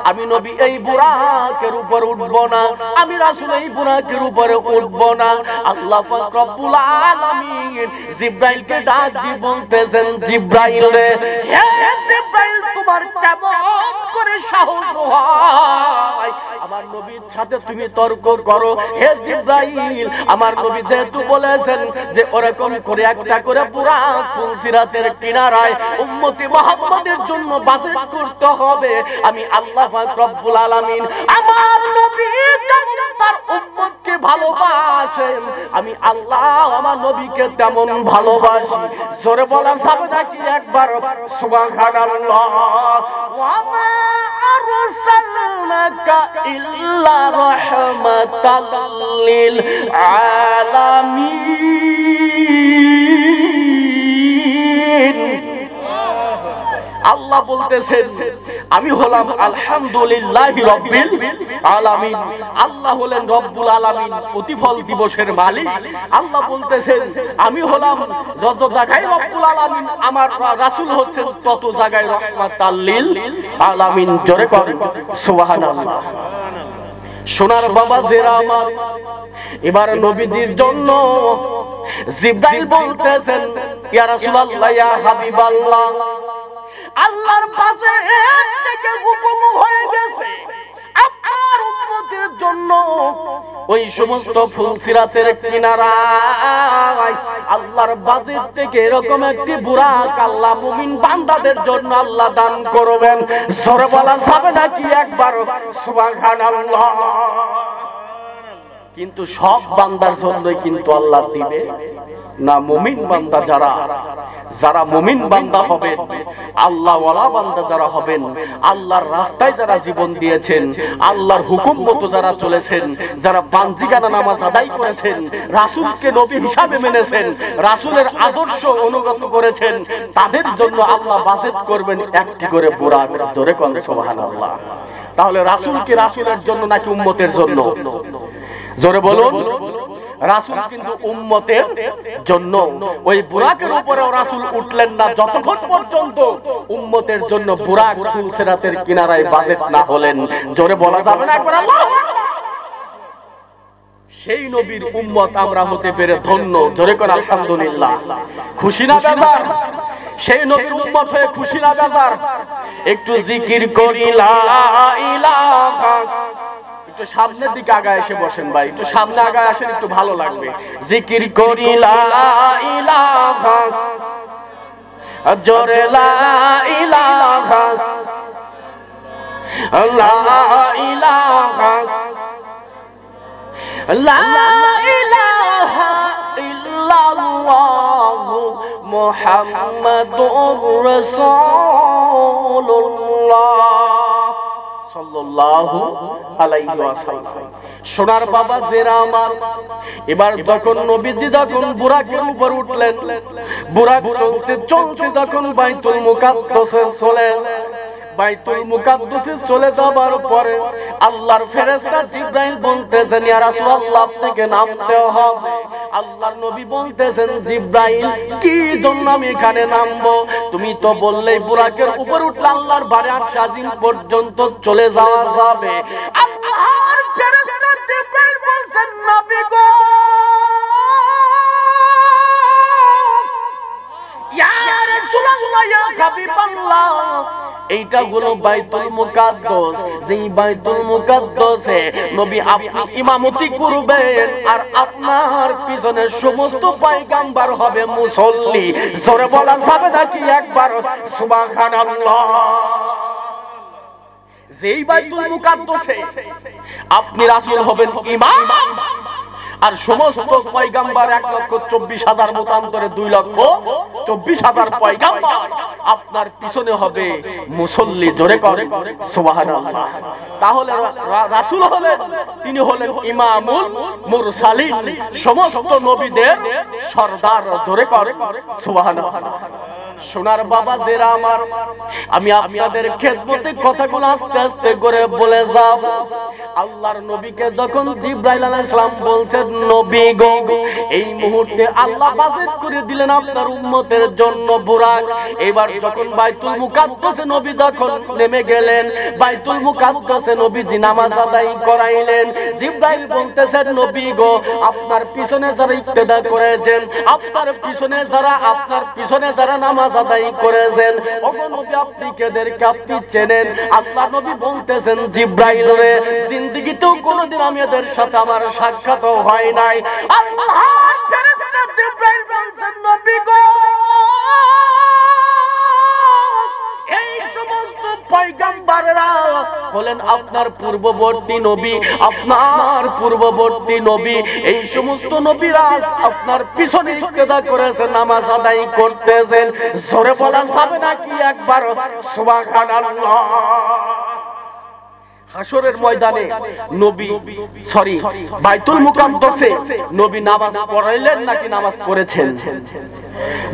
আমি নবী এই বুরাকের উপর উঠব না, আমি রাসূল এই বুরাকের উপরে উঠব না। আল্লাহ পাক রব্বুল আলামিন জিবরাইলকে ডাক দিয়ে বলতেছেন, জিবরাইল রে, হে জিবরাইল, তোমার কেমন করে সাহস হয় আমার নবীর সাথে তুমি তর্ক করো? হে জিবরাইল, আমার নবী যেহেতু বলেছেন যে ওরকম করে একটা করে বুরাক ফুলসিরাতের কিনারায় উম্মতি মুহাম্মাদের জন্য বাজেট করতে হবে, আমি আল্লাহ পাক রব্বুল আলামিন আমার নবী যেমন তার উম্মতকে ভালোবাসেন, আমি আল্লাহ আমার নবীকে তেমন ভালোবাসি। জোরে বলা যাবে নাকি একবার সুবহানাল্লাহ। ওয়া মা আরসালনাকা ইল্লা রাহমাতাল লিল আলামিন। আল্লাহ বলতেছেন, আমি হলাম আলহামদুলিল্লাহি রাব্বিল আলামিন। আল্লাহ হলেন রব্বুল আলামিন, প্রতিফল দিবসের মালিক। আল্লাহ বলতেছেন, আমি হলাম যত জায়গায় রব্বুল আলামিন, আমার রাসূল হচ্ছেন তত জায়গায় রাহমাতাল লিল আলামিন। জোরে করেন সুবহানাল্লাহ। সোনার বাবা জেরা আমার, এবার নবীজির জন্য জিবরাইল বলতেছেন, ইয়া রাসূলুল্লাহ, ইয়া হাবিবাল্লাহ, আল্লাহর পাশে থেকে হুকুম হয়ে গেছে আপনার উম্মতের জন্য ওই সমস্ত ফুলসিরাতের কিনারায় আল্লাহর বাজেট থেকে এরকম একটি বুরাক আল্লাহ মুমিন বান্দাদের জন্য আল্লাহ দান করবেন। জোরে বলা যাবে নাকি একবার সুবহানাল্লাহ। কিন্তু সব বান্দার জন্যই কিন্তু আল্লাহ দিবে না। মুমিন বান্দা যারা মুমিন বান্দা হবেন, আল্লাহ ওয়ালা বান্দা যারা হবেন, আল্লাহর রাস্তায় যারা জীবন দিয়েছেন, আল্লাহর হুকুম মতো যারা চলেছেন, যারা পাঁচওয়াক্ত নামাজ আদায় করেছেন, রাসূলকে নবী হিসাবে মেনেছেন, রাসূলের আদর্শ অনুগত করেছেন, তাদের জন্য আল্লাহ বাজেট করবেন একটি করে বুরাক। জোরে কোন সুবহানাল্লাহ। তাহলে রাসূলকে রাসূলের জন্য নাকি উম্মতের জন্য? জোরে বলুন। রাসূল কিন্তু উম্মতের জন্য। ওই বুরাকের উপরেও রাসূল উঠলেন না যতক্ষণ পর্যন্ত উম্মতের জন্য বুরাক ফুলসিরাতের কিনারায় বাজেট না হলেন। জোরে বলা যাবে না একবার আল্লাহ। সেই নবীর উম্মত আমরা হতে পেরে ধন্য। জোরে করে আলহামদুলিল্লাহ। খুশি না বেজার? সেই নবীর উম্মত হয়ে খুশি না বেজার? একটু জিকির করি লা ইলাহা। একটু সামনের দিকে আগায় এসে বসেন ভাই, একটু সামনে আগায় আসেন, একটু ভালো লাগবে। জিকির করি লা ইলাহা, জোরে লা ইলাহা, লা ইলাহা, লা ইলাহা ইল্লাল্লাহু মুহাম্মাদুর রাসূলুল্লাহ। সাল্লাল্লাহু আলাইহি ওয়াসাল্লাম। সোনার বাবা জেরা আমার, এবার যখন নবীজি যখন বুরাকের উপর উঠলেন, বুরাক চলতে চলতে যখন বাইতুল মুকাদ্দাসে চলে, বাইতুল মুকাদ্দাসে চলে যাবার পরে আল্লাহর ফেরেশতা জিবরাইল বলতেছেন, ইয়া রাসূলুল্লাহ আপনাকে নামতে হবে। আল্লাহর নবী বলতেছেন, জিবরাইল কি জন্য আমি এখানে নামবো? তুমি তো বললেই বুরাকের উপর উঠলে আল্লাহর বাড়ি আর শাজিম পর্যন্ত চলে যাওয়া যাবে। আল্লাহর ফেরেশতা জিবরাইল বলছেন, নবী গো, ইয়া রাসূলুল্লাহ, ইয়া হাবিবাল্লাহ, এইটা হলো বাইতুল মুকাদ্দাস। যেই বাইতুল মুকাদ্দাসে নবী আপনি ইমামতি করবেন আর আপনার পিছনে সমস্ত পয়গম্বর হবে মুসল্লি। জোরে বলা যাবে নাকি একবার সুবহানাল্লাহ? যেই বাইতুল মুকাদ্দাসে আপনি রাসূল হবেন ইমাম, আর সমস্ত পয়গম্বর 1,24,000 মতান্তরে 2,24,000 পয়গম্বর আপনার পিছনে হবে মুসল্লি। জোরে করে সুবহানাল্লাহ। তাহলে রাসূল হলেন, তিনি হলেন ইমামুল মুরসালিন, সমস্ত নবীদের সরদার। জোরে করে সুবহানাল্লাহ। সোনার বাবা জেরা আমার, আমি আপনাদের খেদমতে কথাগুলো আস্তে আস্তে করে বলে যাব। আল্লাহর নবীকে যখন জিবরাইল আলাইহিস সালাম বলছেন, নবী গো, এই মুহূর্তে আল্লাহ বাজেট করে দিলেন আপনার উম্মতের জন্য বুরাক। এবার যখন বাইতুল মুকাদ্দাসে নবী যখন নেমে গেলেন, বাইতুল মুকাদ্দাসে নবীজি নামাজ আদায় করাইলেন। জিবরাইল বলতেছেন, নবী গো, আপনার পিছনে যারা ইক্তেদা করেছেন, আপনার পিছনে যারা নামাজ আদায় করেছেন, ওগো নবী আপনি কেদেরকে আপনি চেনেন? আল্লাহ নবী বলতেছেন, জিবরাইল রে, জিন্দেগিতেও কোনোদিন আমি এদের সাথে আমার সাক্ষাৎ হয় নাই। আল্লাহর ফেরেশতা জিবরাইল বলছেন, নবী গো, এই সমস্ত পয়গম্বররা হলেন আপনার পূর্ববর্তী নবী, আপনার পূর্ববর্তী নবী। এই সমস্ত নবীরা আপনার পিছনে ইক্তেদা করেছেন, নামাজ আদায় করতেছেন। জোরে বলা যাবে নাকি একবার সুবহানাল্লাহ? হাসরের ময়দানে নবী বাইতুল মুকাদ্দাসে নবী নামাজ পড়াইলেন নাকি নামাজ পড়েছেন?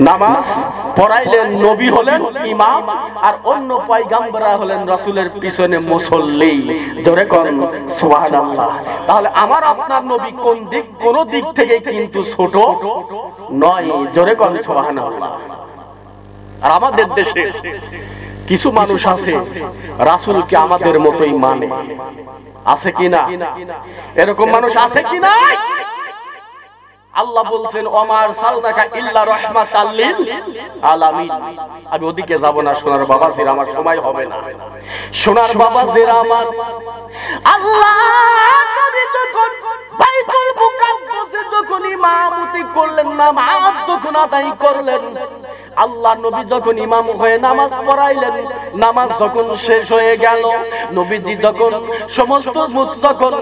নামাজ পড়াইলেন। নবী হলেন ইমাম আর অন্য পয়গম্বররা হলেন রাসূলের পিছনে মুসল্লি। জোরে করেন সুবহানাল্লাহ। তাহলে আমার আপনার নবী কোন দিক থেকে কিন্তু ছোট নয়। জোরে করেন সুবহানাল্লাহ। আর আমাদের দেশে কিছু মানুষ আছে রাসূলকে আমাদের মতোই মানে, আছে কিনা? এরকম মানুষ আছে কিনা? আল্লাহ বলছেন, ওমা আরসালনাকা ইল্লা রাহমাতাল লিল আলামিন। আমি ওদিকে যাব না সোনার বাবা জিরা, আমার সময় হবে না। সোনার বাবা জিরা আমার, আল্লাহ নবী যখন বাইতুল মুকাদ্দাসে যখন ইমামতি করলেন, নামাজ যখন আদায় করলেন, আল্লাহ নবী যখন ইমাম হয়ে নামাজ পড়াইলেন, নামাজ যখন শেষ হয়ে গেল, নবীজি যখন সমস্ত যখন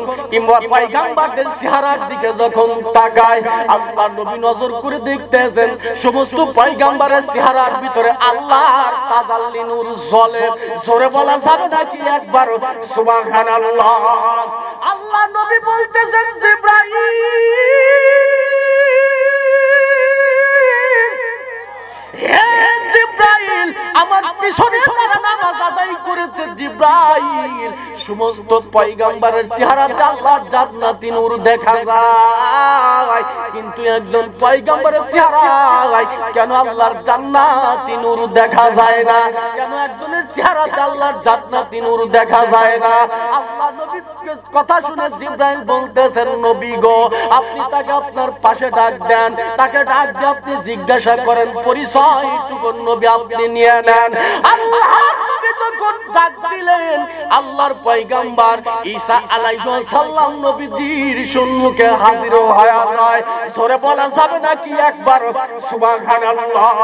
পয়গম্বরদের চেহারার দিকে যখন তাকায়, আল্লাহ নবী নজর করে দেখতেছেন সমস্ত পয়গম্বরের চেহারার ভিতরে আল্লাহর তাজাল্লি নূর জ্বলে। জোরে বলা যাবে নাকি একবার সুবহানাল্লাহ? আল্লাহ নবী বলতেছেন, জিবরাইল, হে জিবরাইল, আমার পিছনে যারা নামাজ আদায় করেছে, জিবরাইল, সমস্ত পয়গম্বরের চেহারাতে আল্লাহর জান্নাতি নূর দেখা যায়, কিন্তু একজন পয়গম্বরের চেহারায় কেন আল্লাহর জান্নাতি নূর দেখা যায় না? কেন একজনের চেহারাতে আল্লাহর জান্নাতি নূর দেখা যায় না? আল্লাহ নবীর কথা শুনে জিবরাইল বলতেছেন, নবী গো, আপনি তাকে আপনার পাশে ডাক দেন, তাকে ডাক দিয়ে আপনি জিজ্ঞাসা করেন পরিচয় নবী আপনি নিয়ে নেন। আল্লাহ নবী তখন ডাক দিলেন, আল্লাহর পয়গম্বর ঈসা আলাইহিস সালাম নবীজির সম্মুখে হাজির হয়ে যায়। জোরে বলা যাবে নাকি একবার সুবহানাল্লাহ?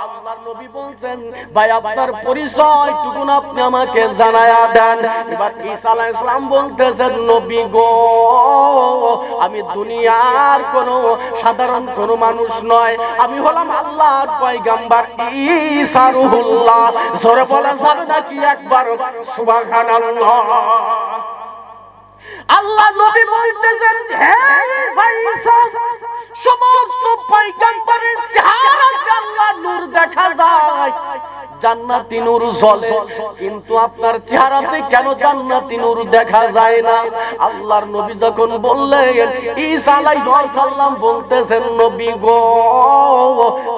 আল্লাহর নবী বলছেন ভাই আপনার পরিচয়টুকু আপনি আমাকে জানায়া দেন। এবার ঈসা আলাইহিস সালাম বলতেছেন নবী গো আমি দুনিয়ার কোনো সাধারণ কোনো মানুষ নয়, আমি হলাম আল্লাহর পয়গম্বর ঈসা রূহুল্লাহ। জোরে বলা যাবে নাকি একবার সুবহানাল্লাহ। আল্লাহ নবী বলতেছেন হে ভাই ঈসা সমস্ত পয়গম্বরের চেহারাতে আল্লাহর নূর দেখা যায়, জান্নাতি নূর জ্বলে, কিন্তু আপনার চেহারাতে কেন জান্নাতি নূর দেখা যায় না? আল্লাহর নবী যখন বললেন ঈসা আলাইহিস সালাম বলতেছেন নবী গো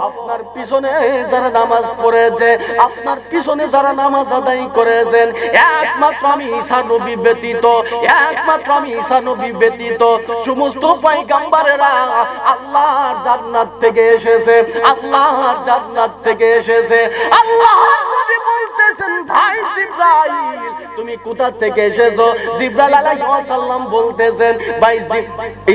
আপনার পিছনে যারা নামাজ পড়েছে, আপনার পিছনে যারা নামাজ আদায় করেছেন একমাত্র আমি ঈসা নবী ব্যতীত, একমাত্র আমি ঈসা নবী ব্যতীত সমস্ত পয়গম্বরেরা আল্লাহর জান্নাত থেকে এসেছে, আল্লাহর জান্নাত থেকে এসেছে। আল্লাহর নবী বলতেছেন ভাই জিবরাইল তুমি কোথা থেকে এসেছো? জিবরাইল আলাইহিস সালাম বলতেছেন ভাই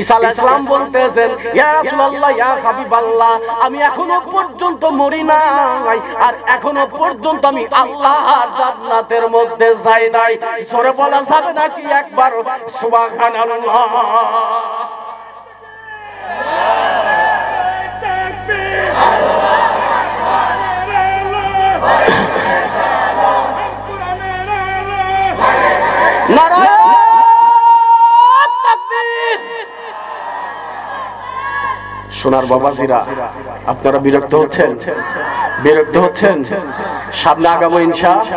ঈসা আলাইহিস সালাম বলতেছেন ইয়া রাসূলুল্লাহ ইয়া হাবিবাল্লাহ আমি এখনো পর্যন্ত মরি নাই, আর এখনো পর্যন্ত আমি আল্লাহর জান্নাতের মধ্যে যাই নাই। জোরে বলা যাবে নাকি একবার সুবহানাল্লাহ। সোনার বাবাজিরা আপনারা বিরক্ত হচ্ছেন? বিরক্ত হচ্ছেন? সামনে আগাবো ইনশাআল্লাহ,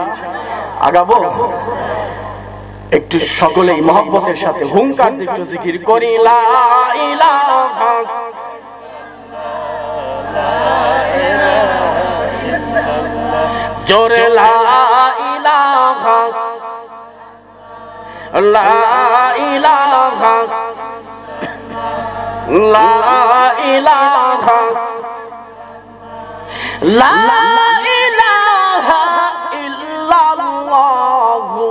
আগাবো। একটু সকলেই মহব্বতের সাথে হুঙ্কার দিয়ে একটু জিকির করি লা ইলাহা জোরে লা ইলাহা লা ইলাহা লা ইলাহা লা ইলাহা ইল্লাল্লাহু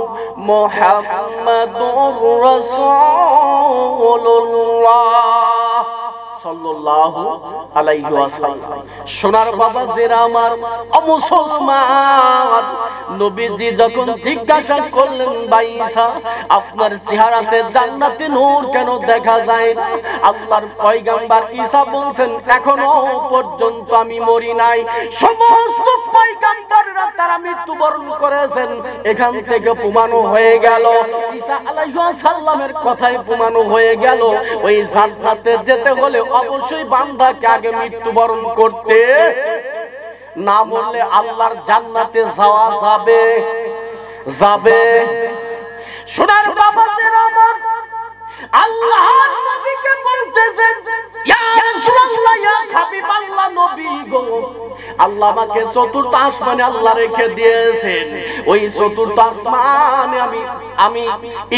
মুহাম্মাদুর রাসূলুল্লাহ সাল্লাল্লাহু আলাইহি ওয়াসাল্লাম। সোনার বাবা যারা আমার মুসলমান, নবীজি যখন জিজ্ঞাসা করলেন ভাই ঈসা আপনার চেহারাতে জান্নাতি নূর কেন দেখা যায় না? আল্লাহর পয়গম্বর ঈসা বলছেন এখনো পর্যন্ত আমি মরি নাই। সমস্ত পয়গম্বররা তারা মৃত্যুবরণ করেছেন, এখান থেকে প্রমাণ হয়ে গেল ঈসা আলাইহিস সালামের কথাই প্রমাণ হয়ে গেল ওই জান্নাতে যেতে হলে অবশ্যই বান্দাকে আগে মৃত্যুবরণ করতে, না মরলে আল্লাহর জান্নাতে যাওয়া যাবে যাবে। সোনার বাবাদের আমার আল্লাহর নবীকে বলতেছেন ইয়া রাসূলুল্লাহ ইয়া হাবিবাল্লাহ নবী গো আল্লাহ আমাকে চতুর্থ আসমানে আল্লাহ রেখে দিয়েছেন, ওই চতুর্থ আসমানে আমি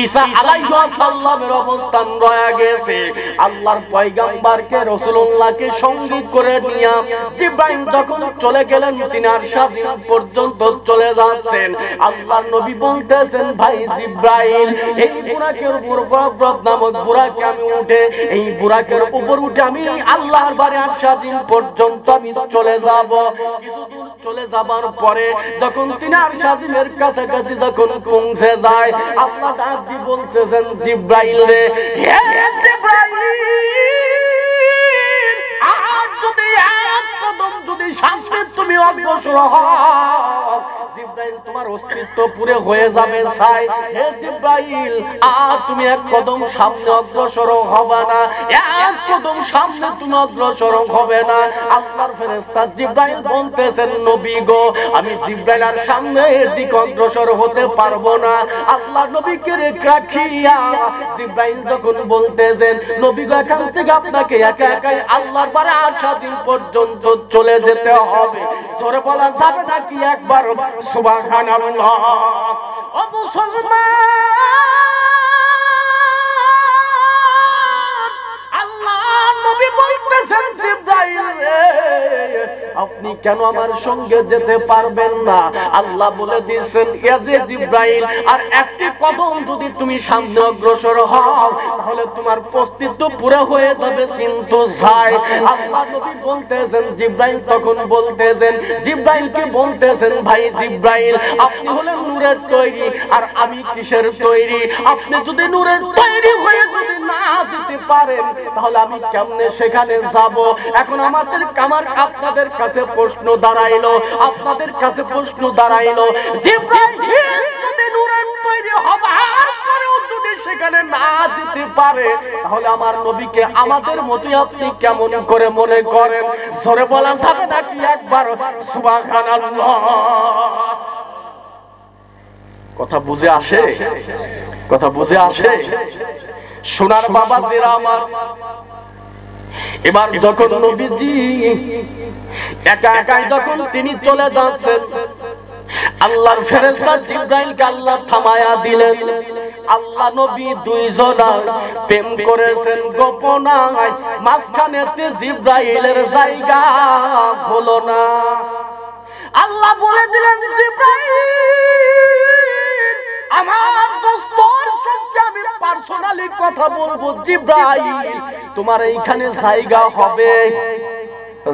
ঈসা আলাইহিস সালামের অবস্থান রয়ে গেছে। আল্লাহর পয়গম্বরকে রাসূলুল্লাহকে সঙ্গী করে নিয়ে জিবরাইল যখন চলে গেলেন তিনার সাজিন পর্যন্ত চলে যাচ্ছেন, আল্লাহর নবী বলতেছেন ভাই জিবরাইল এই বুরাকের উপর নামক বুরাকে আমি উঠে এই বুরাকের উপর উঠে আমি আল্লাহর বাড়ি আর সাজিন পর্যন্ত আমি চলে যাব। কিছুদূর চলে যাবার পরে যখন তিনার সাজিনের কাছাকাছি যখন পৌঁছে যায় আল্লাহ ডাক দিয়ে বলতেছেন জিবরাইল রে, হে জিবরাইল আজ যদি এক কদম যদি সামনে তুমি অগ্রসর হও জিবরাইল তোমার অস্তিত্ব পুরো হয়ে যাবে ছাই। হে জিবরাইল আর তুমি এক কদম সামনে অগ্রসর হবে না, এক কদম সামনে তুমি অগ্রসর হবে না। আল্লাহর ফেরেশতা জিবরাইল বলতেছেন নবী গো আমি জিবরাইল আর সামনের দিকে অগ্রসর হতে পারবো না। আল্লাহ নবীকে রাখিয়া জিবরাইল যখন বলতেছেন নবী গো এখান থেকে আপনাকে একা একাই আল্লাহর বাড়ি আর সাজিন পর্যন্ত চলে যেতে হবে। জোরে বলা যাবে নাকি একবার সুবহানাল্লাহ। ও মুসলমান আল্লাহ নবী বলতেছেন জিবরাইল জিবরাইল রে, আপনি কেন আমার সঙ্গে যেতে পারবেন না? আল্লাহ বলে দিয়েছেন, ইয়া যে জিবরাইল, আর একটি কদম যদি তুমি সামনে অগ্রসর হও তাহলে তোমার অস্তিত্ব পুরো হয়ে যাবে। কিন্তু যাই আল্লাহ নবী বলতেছেন, জিবরাইল তখন বলতেছেন, জিবরাইলকে বলতেছেন, ভাই জিবরাইল, আপনি হলেন নূরের তৈরি আর আমি কিসের তৈরি? আপনি যদি নূরের তৈরি হয়ে যদি না যেতে পারেন তাহলে আমি কেমনে সেখানে যাব? এখন আপনাদের কাছে প্রশ্ন দাঁড়াইলো, আপনাদের কাছে প্রশ্ন দাঁড়াইলো, জিবরাইল যদি নূরের তৈরি হবার পরেও যদি সেখানে না যেতে পারে তাহলে আমার নবীকে আমাদের মতই আপনি কেমন করে মনে করেন? জোরে বলা যাবে নাকি একবার সুবহানাল্লাহ? কথা বুঝে আসে? কথা বুঝে আসে? সোনার বাবা জিরা আমার, এবার যখন নবীজি একা একাই যখন তিনি চলে যাচ্ছেন, আল্লাহর ফেরেশতা জিবরাইলকে আল্লাহ থামায়া দিলেন। আল্লাহ নবী দুইজনা প্রেম করেছেন গোপনায়, মাঝখানেতে জিবরাইলের জায়গা হলো না। আল্লাহ বলে দিলেন, জিবরাইল আমার দোস্তর সঙ্গে আমি পার্সোনালি কথা বলবো, জিবরাইল তোমার এইখানে জায়গা হবে।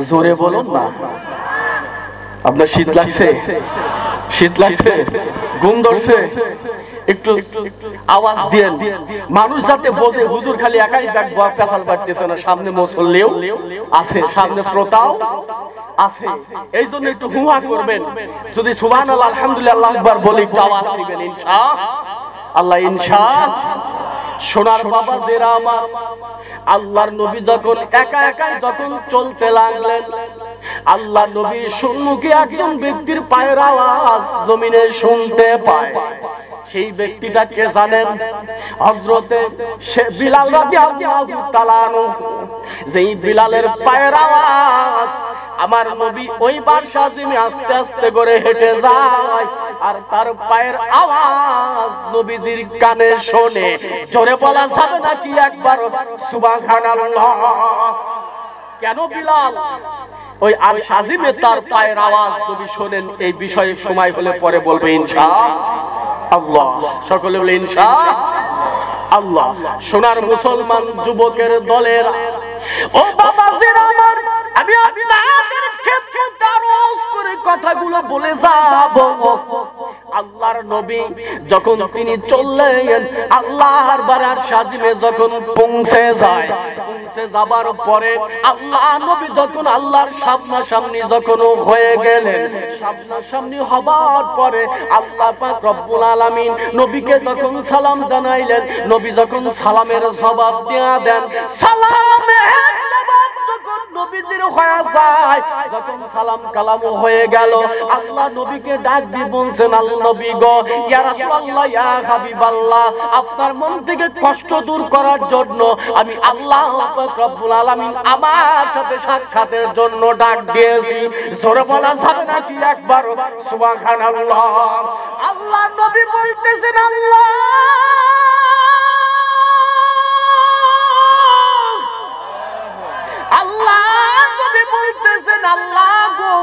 জোরে বলুন না। আপনার শীত লাগছে? শীত লাগছে? ঘুম ধরছে? একটু আওয়াজ দেন, মানুষ যাতে বোঝে হুজুর খালি একাই দেখবো, পেছাল পাঠতেছে না, সামনে মুসল্লিও আছে, সামনে শ্রোতাও আছে, এই জন্য একটু হুহা করবেন। যদি সুবহানাল্লাহ আলহামদুলিল্লাহ আল্লাহু আকবার বলি একটু আওয়াজ দিবেন ইনশাআল্লাহ। ইনশাআল্লাহ। সোনার বাবা জেরা আমার, আল্লাহর নবী যখন একা একাই যখন চলতে লাগলেন, আল্লাহ নবীর সম্মুখে একজন ব্যক্তির পায়ের আওয়াজ জমিনে শুনতে পায়। সেই ব্যক্তিটা কে জানেন? হযরতে বিলাল রাদিয়াল্লাহু তাআলা আনহু। যেই বিলালের পায়ের আওয়াজ আমার নবী ওই বারসাজিমে আস্তে আস্তে করে হেঁটে যায়, আর তার পায়ের আওয়াজ নবীজির কানে শোনে। জোরে বলা যাবে নাকি একবার সুবহানাল্লাহ? কেন বিলাল ওই আর সাজিমে তার পায়ের আওয়াজ নবী শোনেন, এই বিষয়ে সময় হলে পরে বলবে ইনশাআল্লাহ। সকলে বলে ইনশাআল্লাহ। সোনার মুসলমান যুবকের দলের ও বাবাজিরা আমার, আমি আপনাদের খেদমতে আরজ করে কথাগুলো বলে যাব। আল্লাহর নবী যখন তিনি চললেন, আল্লাহর বারার সাজিমে যখন পৌঁছে যায়, পৌঁছে যাবার পরে আল্লাহ নবী যখন আল্লাহর সামনাসামনি যখন হয়ে গেলেন, সামনাসামনি হবার পরে আল্লাহ পাক রব্বুল আলামিন নবীকে যখন সালাম জানাইলেন, নবী যখন সালামের জবাব দিয়া দেন, সালামের জবাব যখন নবীজির হয়ে যায়, যখন সালাম কালাম হয়ে গেল, আল্লাহ নবীকে ডাক দিয়ে বলছেন, আল্লাহ নবী গো, ইয়া রাসূলুল্লাহ, ইয়া হাবিবাল্লাহ, আপনার মন থেকে কষ্ট দূর করার জন্য আমি আল্লাহ পাক রব্বুল আলামিন আমার সাথে সাক্ষাতের জন্য ডাক দিয়েছি। জোরে বলা যাবে নাকি একবার সুবহানাল্লাহ? আল্লাহ নবী বলতেছেন, আল্লাহ নবী বলতেছেন, আল্লাহ গো,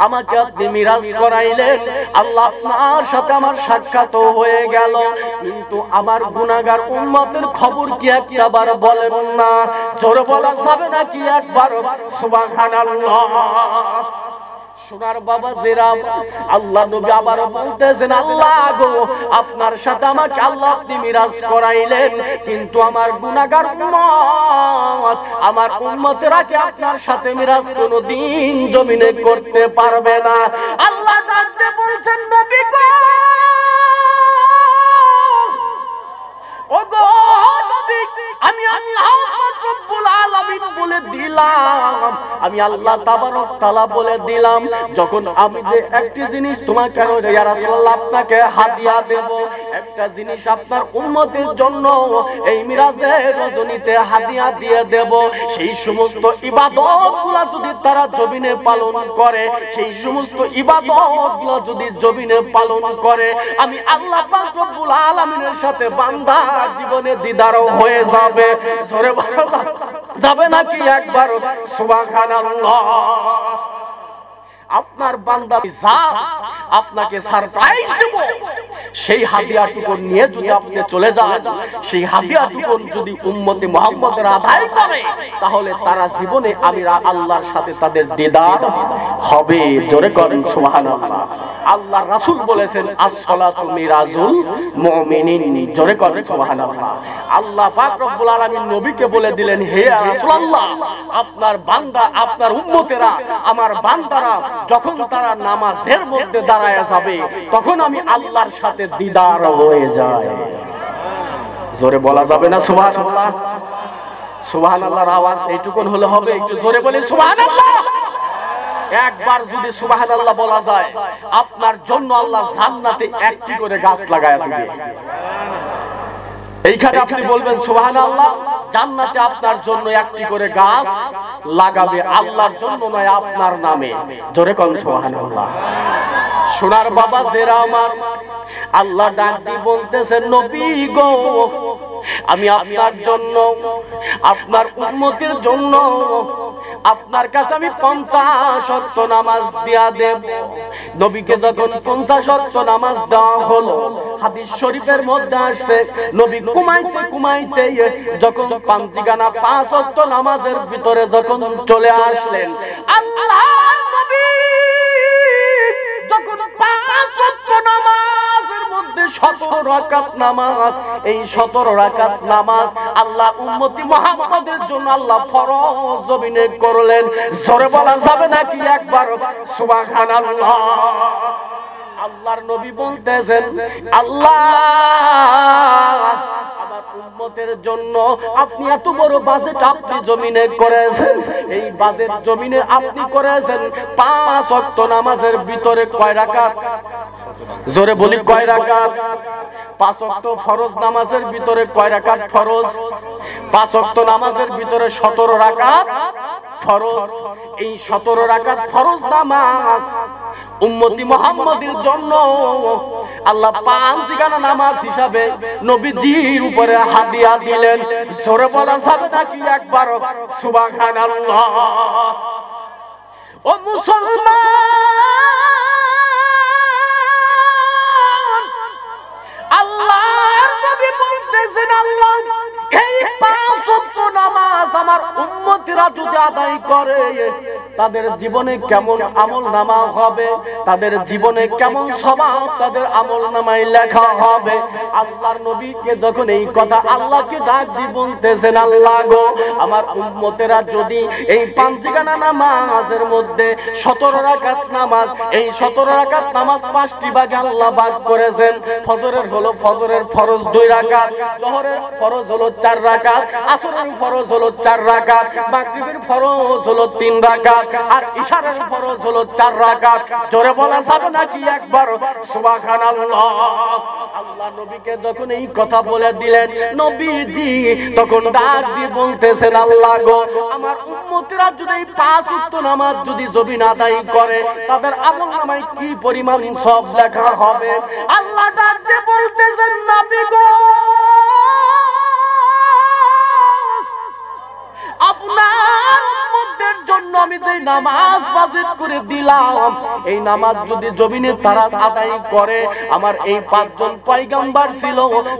আমাকে আপনি মিরাজ করাইলেন, আল্লাহ আপনার সাথে আমার সাক্ষাৎ হয়ে গেল, কিন্তু আমার গুনাহগার উম্মতের খবর কি একবার বলেন না? জোরে বলা যাবে নাকি একবার সুবহানাল্লাহ? সোনার বাবা জেরা, আল্লাহ নবী আবার বলতেছেন, আল্লাহ গো, আপনার সাথে আমাকে আল্লাহ আপনি মিরাজ করাইলেন, কিন্তু আমার গুনাহগার উম্মত, আমার উম্মতেরা কি আপনার সাথে মিরাজ কোনদিন জমিনে করতে পারবে না। আল্লাহ ডাকতে বলছেন, নবী গো, ও গো নবী, আমি আল্লাহ রব্বুল আলামিন বলে দিলাম, আমি আল্লাহ তাবারক তাআলা বলে দিলাম, যখন আমি যে একটি জিনিস তোমাকে ইয়া রাসূলুল্লাহ আপনাকে হাদিয়া দেব, একটা জিনিস আপনার উম্মতের জন্য এই মিরাজের রজনীতে হাদিয়া দিয়ে দেব, সেই সমস্ত ইবাদতগুলো যদি তারা জমিনে পালন করে, সেই সমস্ত ইবাদতগুলো যদি জমিনে পালন করে, আমি আল্লাহ পাক রব্বুল আলামিনের সাথে বান্দা জীবনে দিদার হয়ে যাবে। জোরে বলো। যাবে নাকি একবার সুবহানাল্লাহ। আপনার বান্দা যা আপনাকে সারপ্রাইজ দেব, সেই হাদিয়াটুকু নিয়ে যদি আপনি চলে যান, সেই হাদিয়াটুকু যদি উম্মতে মুহাম্মদের আদায় করে, তাহলে তারা জীবনে আমি আল্লাহর সাথে তাদের দিদার হবে। জোরে করেন সুবহানাল্লাহ। আল্লাহর রাসূল বলেছেন as-সালাতু মিরাজুল মুমিনিন। জোরে করেন সুবহানাল্লাহ। আল্লাহ পাক রব্বুল আলামিন নবীকে বলে দিলেন, হে রাসূলুল্লাহ, আপনার বান্দা, আপনার উম্মতেরা, আমার বান্দারা যখন তারা নামাজের মধ্যে দাঁড়ায় যাবে, তখন আমি আল্লাহর সাথে দিদার হয়ে যায়। জোরে বলা যাবে না সুবহানাল্লাহ? সুবহানাল্লাহর আওয়াজ এইটুকুন হলে হবে? একটু জোরে বলি সুবহানাল্লাহ। একবার যদি সুবহানাল্লাহ বলা যায়, আপনার জন্য আল্লাহ জান্নাতে একটি করে গাছ লাগায়া দিবে। এইখানে আপনি বলবেন সুবহানাল্লাহ, জান্নাতে আপনার জন্য একটি করে গাছ লাগাবে, আল্লাহর জন্য নয়, আপনার নামে। জোরে কোন সুবহানাল্লাহ। সোনার বাবা জেরা আমার, আল্লাহ ডাক দিয়ে বলতেছেন, নবী গো, আমি আপনার জন্য, আপনার উম্মতের জন্য আপনার কাছে আমি 50 ওয়াক্ত নামাজ দিয়া দেব। নবীকে যখন 50 ওয়াক্ত নামাজ দেওয়া হলো, হাদিস শরীফের মধ্যে আসছে, নবী ঘুমাইতে ঘুমাইতে যখন পাঞ্জিগানা 5 ওয়াক্ত নামাজের ভিতরে যখন চলে আসলেন, আল্লাহর নবী যখন 5 ওয়াক্ত নামাজের মধ্যে 17 রাকাত নামাজ, এই 17 রাকাত নামাজ আল্লাহ উম্মতি মুহাম্মাদের জন্য আল্লাহ ফরজ জমিনে করলেন। জোরে বলা যাবে নাকি একবার সুবহানাল্লাহ। আল্লাহর নবী বলতেছেন, আল্লাহ আমার উম্মতের জন্য আপনি এত বড় বাজেট আপনি জমিনে করেছেন, এই বাজেট জমিনে আপনি করেছেন 5 ওয়াক্ত নামাজের ভিতরে কয় রাকাত? জোরে বলি কয় রাকাত? 5 ওয়াক্ত ফরজ নামাজের ভিতরে কয় রাকাত ফরজ? 5 ওয়াক্ত নামাজের ভিতরে 17 রাকাত ফরজ। এই 17 রাকাত ফরজ নামাজ উম্মতি মুহাম্মাদের জন্য আল্লাহ 5 জিগানা নামাজ হিসাবে নবীজির উপরে হাদিয়া দিলেন। জোরে বলা যাবে নাকি একবার সুবহানাল্লাহ। ও মুসলমান, আল্লাহর নবী বলতেছেন, আল্লাহ এই 5 ওয়াক্ত নামাজ আমার উম্মতিরা যদি আদায় করে, তাদের জীবনে কেমন আমলনামা হবে, তাদের জীবনে কেমন স্বভাব তাদের আমলনামায় লেখা হবে। আল্লাহর নবীকে যখন এই কথা আল্লাহকে ডাক দিয়ে বলতেছেন, আল্লাহ গো, আমার উম্মতেরা যদি এই পাঞ্জিগানা নামাজের মধ্যে 17 রাকাত নামাজ, এই 17 রাকাত নামাজ 5টি ভাগে আল্লাহ ভাগ করেছেন। ফজরের হলো ফজরের ফরজ 2 রাকাত, যোহরের ফরজ হলো 4 রাকাত, আসরের ফরজ হলো 4 রাকাত, মাগরিবের ফরজ হলো 3 রাকাত, আর ইশারের ফরজ হলো 4 রাকাত। জোরে বলা যাবে নাকি একবার সুবহানাল্লাহ। আল্লাহ নবীকে যখন এই কথা বলে দিলেন, নবীজি তখন ডাক দিয়ে বলতেছেন, আল্লাহ গো, আমার উম্মতেরা যদি 5 ওয়াক্ত নামাজ যদি জমিন আদায় করে, তাদের আমলনামায় কি পরিমাণ সওয়াব লেখা হবে। আল্লাহ ডাক দিয়ে বলতেছেন, নবী গো, আপনার উম্মতের জন্য আমি যে নামাজ বাজেট করে দিলাম, এই নামাজ যদি জমিনে তারা আদায় করে, আমার এই 5 জন পয়গম্বর ছিল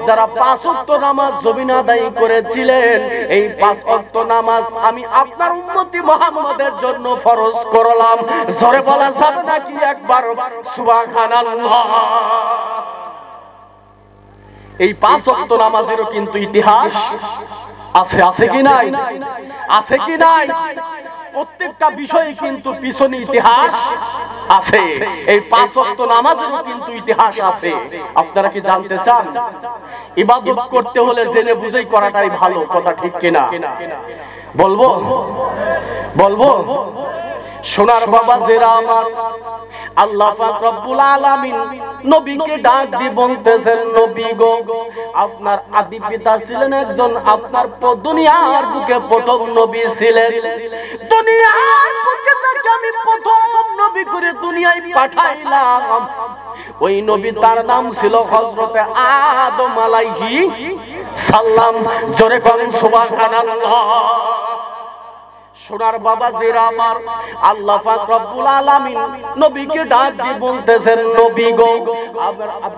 যারা 5 ওয়াক্ত নামাজ জমিনে আদায় করেছিলেন, এই 5 ওয়াক্ত নামাজ আমি আপনার উম্মতি মুহাম্মাদের জন্য ফরজ করলাম। জোরে বলা যাবে নাকি একবার সুবহানাল্লাহ। এই 5 ওয়াক্ত নামাজেরও কিন্তু ইতিহাস আছে, আছে কি নাই? আছে কি নাই? প্রত্যেকটা বিষয়ে কিন্তু পিছনে ইতিহাস আছে। এই 5 ওয়াক্ত নামাজেরও কিন্তু ইতিহাস আছে। আপনারা কি জানতে চান? ইবাদত করতে হলে জেনে বুঝেই করাটাই ভালো, কথা ঠিক কিনা? বলবো বলবো সোনার বাবা জেরা আমার, আল্লাহ পাক রব্বুল আলামিন নবীকে ডাক দিয়ে বলতেছেন, নবী গো, আপনার আদি পিতা ছিলেন একজন, আপনার দুনিয়ার বুকে প্রথম নবী ছিলেন। দুনিয়ার বুকে তাকে আমি প্রথম নবী করে দুনিয়ায় পাঠাইলাম। ওই নবী, তার নাম ছিল হযরতে আদম আলাইহিস সালাম। জোরে বলেন সুবহানাল্লাহ। সোনার বাবা জিরা আমার, আল্লাহ পাক রব্বুল আলামিন নবীকে ডাক দিয়ে বলতেছেন, নবী গো,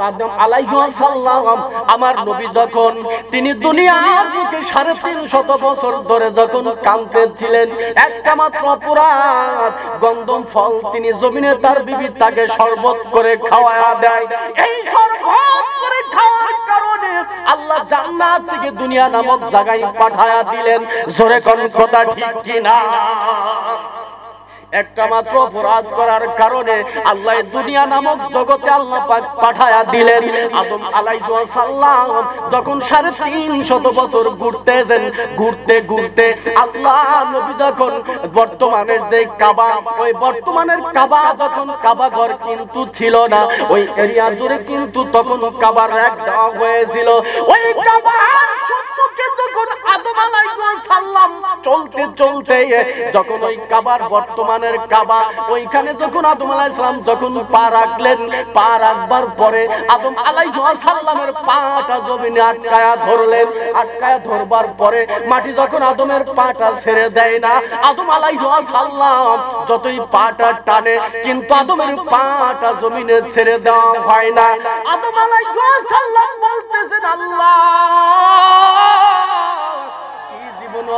আদম আলাইহিস সালাম আমার নবী যখন তিনি দুনিয়ার বুকে 350 বছর ধরে যখন কাঁদতেছিলেন, একটা মাত্র অপরাধ গন্ধম ফল তিনি জমিনে তার বিবি তাকে শরবত করে খাওয়ায়া দেয়। এই শরবত করে খাওয়ার কারণে আল্লাহ জান্নাত থেকে দুনিয়া নামক জায়গায় পাঠায়া দিলেন। জোরে কোন কথা ঠিক কিনা? একটা মাত্র অপরাধ করার কারণে আল্লাহ দুনিয়া নামক জগতে আল্লাহ পাক পাঠায়া দিলেন। আদম আলাইহিস সালাম যখন 350 বছর ঘুরতেছেন, ঘুরতে ঘুরতে আল্লাহ নবী যখন বর্তমানের যে কাবা, ওই বর্তমানের কাবা যখন কাবা ঘর কিন্তু ছিল না, ওই এরিয়া জুড়ে কিন্তু তখন কাবার এক দেওয়া হয়েছিল। ওই কাবার সম্মুখে যখন আদম আলাইহিস সালাম চলতে চলতে যখন ওই কাবার বর্তমানের কাবা, ওইখানে যখন আদম আলাইহিস সালাম যখন পা রাখলেন, পা রাখবার পরে আদম আলাইহিস সালামের পাটা জমিনে আটকায়া ধরলেন। আটকায়া ধরবার পরে মাটি যখন আদমের পাটা ছেড়ে দেয় না, আদম আলাইহিস সালাম যতই পাটা টানে কিন্তু আদমের পাটা জমিনে ছেড়ে দেওয়া হয় না। আদম আলাইহিস সালাম বলতেছেন, আল্লাহ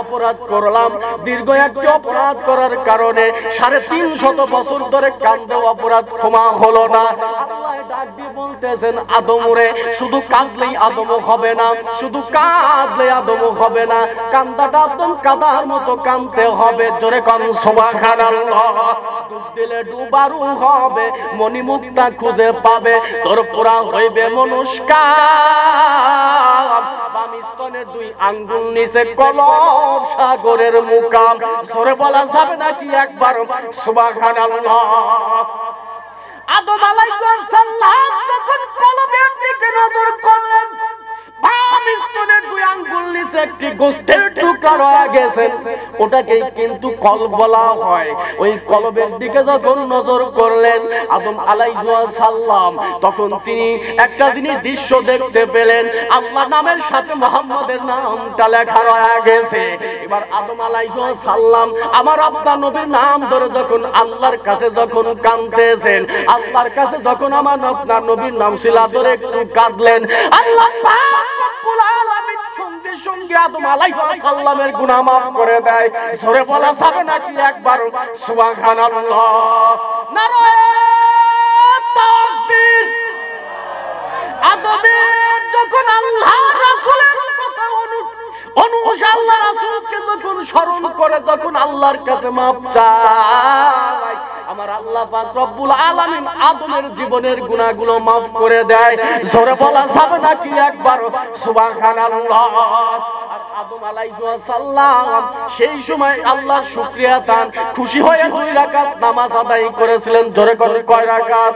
অপরাধ করলাম, দীর্ঘ একটি অপরাধ করার কারণে 350 বছর ধরে কান্দে অপরাধ ক্ষমা হলো না। আল্লাহ ডাক দিয়ে বলতেছেন, আদম রে, শুধু কাঁদলেই আদম হবে না, শুধু কাঁদলেই আদম হবে না, কান্দাটা একদম কাদার মতো কাঁদতে হবে। জোরে কোন সুবহানাল্লাহ। ডুব দিলে ডুবারু হবে, মণিমুক্তা খুঁজে পাবে, তোর পুরা হইবে মনস্কার। বাম স্তনের 2 আঙ্গুল নিচে কলব সাগরের মুকাম। জোরে বলা যাবে নাকি একবার সুবহানাল্লাহ। আদম আলাইহিস সালাম যখন কলবের দিকে নজর করলেন, বাম স্তনের 2 আঙ্গুল নিচে একটি গোশতের টুকরা রয়ে গেছে, ওটাকে কিন্তু কলব বলা হয়। ওই কলবের দিকে যখন নজর করলেন আদম আলাইহিস সালাম, তখন তিনি একটা জিনিস দৃশ্য দেখতে পেলেন, আল্লাহ নামের সাথে মুহাম্মাদের নামটা লেখা রয়ে গেছে। এবার আদম আলাইহিস সালাম আমার আপনার নবীর নাম ধরে যখন আল্লাহর কাছে যখন কাঁদতেছেন, আল্লাহর কাছে যখন আমার আপনার নবীর নাম শিলা ধরে একটু কাঁদলেন, আল্লাহ পাক রব্বুল আলামিন সঙ্গে সঙ্গে আদম আলাইহিস সালামের গুনাহ মাফ করে দেয়। জোরে বলা যাবে নাকি একবার সুবহানাল্লাহ। নারায়ে তাকবীর। আদমের যখন আল্লাহ রাসূলের কথা অনুসারে আল্লাহ রাসূলকে যখন স্মরণ করে যখন আল্লাহর কাছে মাফ চায়, আমার আল্লাহ পাক রব্বুল আলামিন আদমের জীবনের গুনাহগুলো মাফ করে দেয়। জোরে বলা যাবে নাকি একবার সুবহানাল্লাহ। আদম আলাইহিস সালাম সেই সময় আল্লাহর শুকরিয়া দান খুশি হয়ে 2 রাকাত নামাজ আদায় করেছিলেন। জোরে করে কয় রাকাত?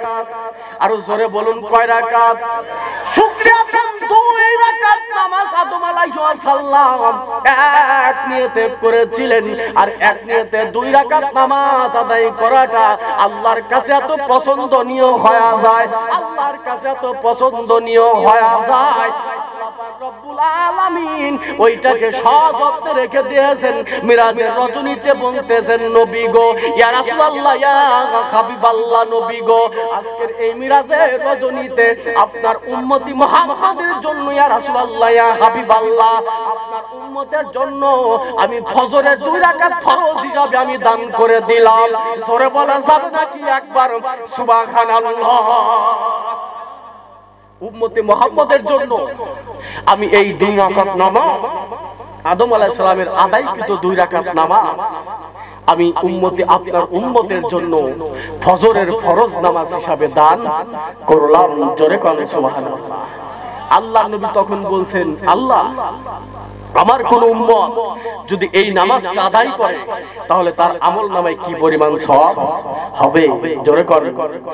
আর জোরে বলুন কয় রাকাত? শুকরিয়া দান 2 রাকাত নামাজ আদম আলাইহিস সালাম এক নিয়তে করেছিলেন। আর এক নিয়তে 2 রাকাত নামাজ আদায় করাটা আল্লাহর কাছে এত পছন্দনীয় হয়ে যায়, আল্লাহর কাছে এত পছন্দনীয় হয়ে যায়। রব্বুল আলামিন ওইটাকে সযত্নে রেখে দিয়েছেন। মিরাজের রজনীতে বলতেছেন, নবী গো, ইয়া রাসূলুল্লাহ, ইয়া হাবিবাল্লাহ, নবী গো, আজকের এই মিরাজের রজনীতে আপনার উম্মতি মুহাম্মাদের জন্য, ইয়া রাসূলুল্লাহ, ইয়া হাবিবাল্লাহ, আপনার উম্মতের জন্য আমি ফজরের 2 রাকাত ফরজ হিসাবে আমি দান করে দিলাম। জোরে বলা যাবে নাকি একবার সুবহানাল্লাহ। উম্মতে মুহাম্মাদের জন্য আমি এই 2 রাকাত নামাজ, আদম আলাইহিস সালামের আদায়কৃত 2 রাকাত নামাজ আমি উম্মতে আপনার উম্মতের জন্য ফজরের ফরজ নামাজ হিসাবে দান করলাম। জোরে কোন সুবহানাল্লাহ। আল্লাহর নবী তখন বলছেন, আল্লাহ, আমার কোন উম্মত যদি এই নামাজটা আদায় করে তাহলে তার আমলনামায় কি পরিমাণ সওয়াব হবে? জোরে কোন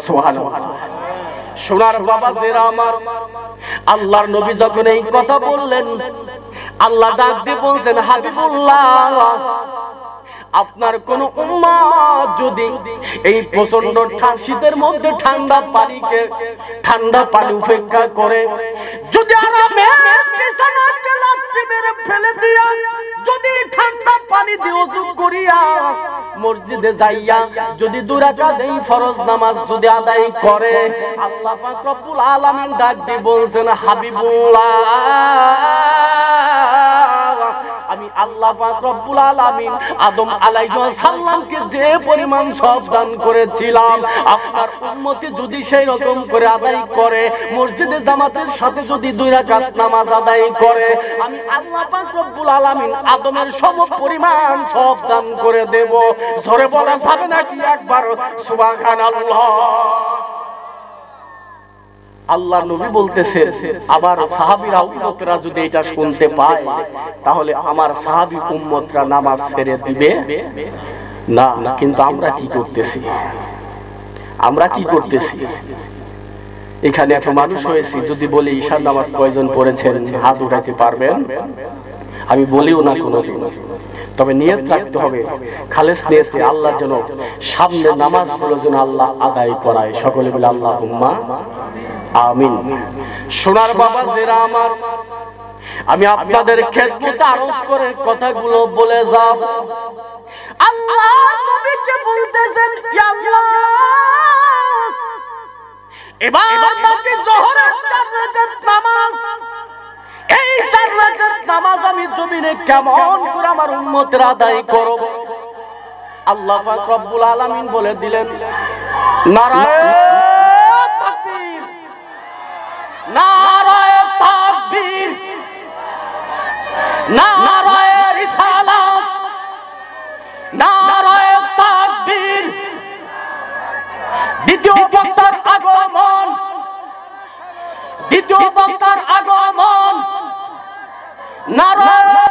সুবহানাল্লাহ। সোনার বাবা জেরা আমার, আল্লাহর নবী যখন এই কথা বললেন, আল্লাহ ডাক দিয়ে বলছেন, হাবিবুল্লাহ, আপনার কোন উম্মত যদি এই প্রচন্ড শীতের মধ্যে ঠান্ডা পানি উপেক্ষা করে যদি আরামে বিছানাতে লাথি মেরে ফেলে দিয়া যদি ঠান্ডা পানি দিয়ে ওযু করিয়া মসজিদে যাইয়া যদি 2 রাকাত এই ফরজ নামাজ যদি আদায় করে, আল্লাহ পাক রব্বুল আলামিন ডাক দিয়ে বলছেন, হাবিবুল্লাহ আমি আল্লাহ পাক রব্বুল আলামিন আদম আলাইহিস সালামকে যে পরিমাণ সওয়াব দান করেছিলাম, আপনার উম্মতি যদি সেই রকম করে আদায় করে, মসজিদে জামাতের সাথে যদি 2 রাকাত নামাজ আদায় করে, আমি আল্লাহ পাক রব্বুল আলামিন আদমের সম পরিমাণ সওয়াব দান করে দেব। জোরে বলা যাবে নাকি একবার সুবহানাল্লাহ? আল্লাহ নবী বলতেছে, আবার সাহাবীরা উম্মতরা যদি এটা শুনতে পায়, তাহলে আমার সাহাবী উম্মতরা নামাজ ছেড়ে দিবে না। কিন্তু আমরা কি করতেছি? আমরা কি করতেছি? এখানে এত মানুষ হয়েছে, যদি বলি ঈশার নামাজ কয়জন পড়েছেন হাত উঠাইতে পারবেন? আমি বলিও না কোনোদিন। তবে নিয়ত রাখতে হবে, খালেস নিয়তে আল্লাহ যেন সামনে নামাজগুলো যেন আল্লাহ আদায় করায়। সকলে বলে আল্লাহুম্মা আমিন। সোনার বাবা যারা আমার, আমি আপনাদের খেদমতে আরজ করে কথাগুলো বলে যাব। আল্লাহ নবীকে বলতেছেন, ইয়া আল্লাহ এবার বাকি যোহরের 4 রাকাত নামাজ, এই 4 রাকাত নামাজ আমি জমিনে কেমন করে আমার উম্মতের আদায় করব? আল্লাহ পাক রব্বুল আলামিন বলে দিলেন, নারায়ে তাকবীর, নারায়ে তাকবীর, নারায়ে রিসালাত, নারায়ে তাকবীর। দ্বিতীয় বক্তার আগমন, দ্বিতীয় বক্তার আগমন, নারায়ে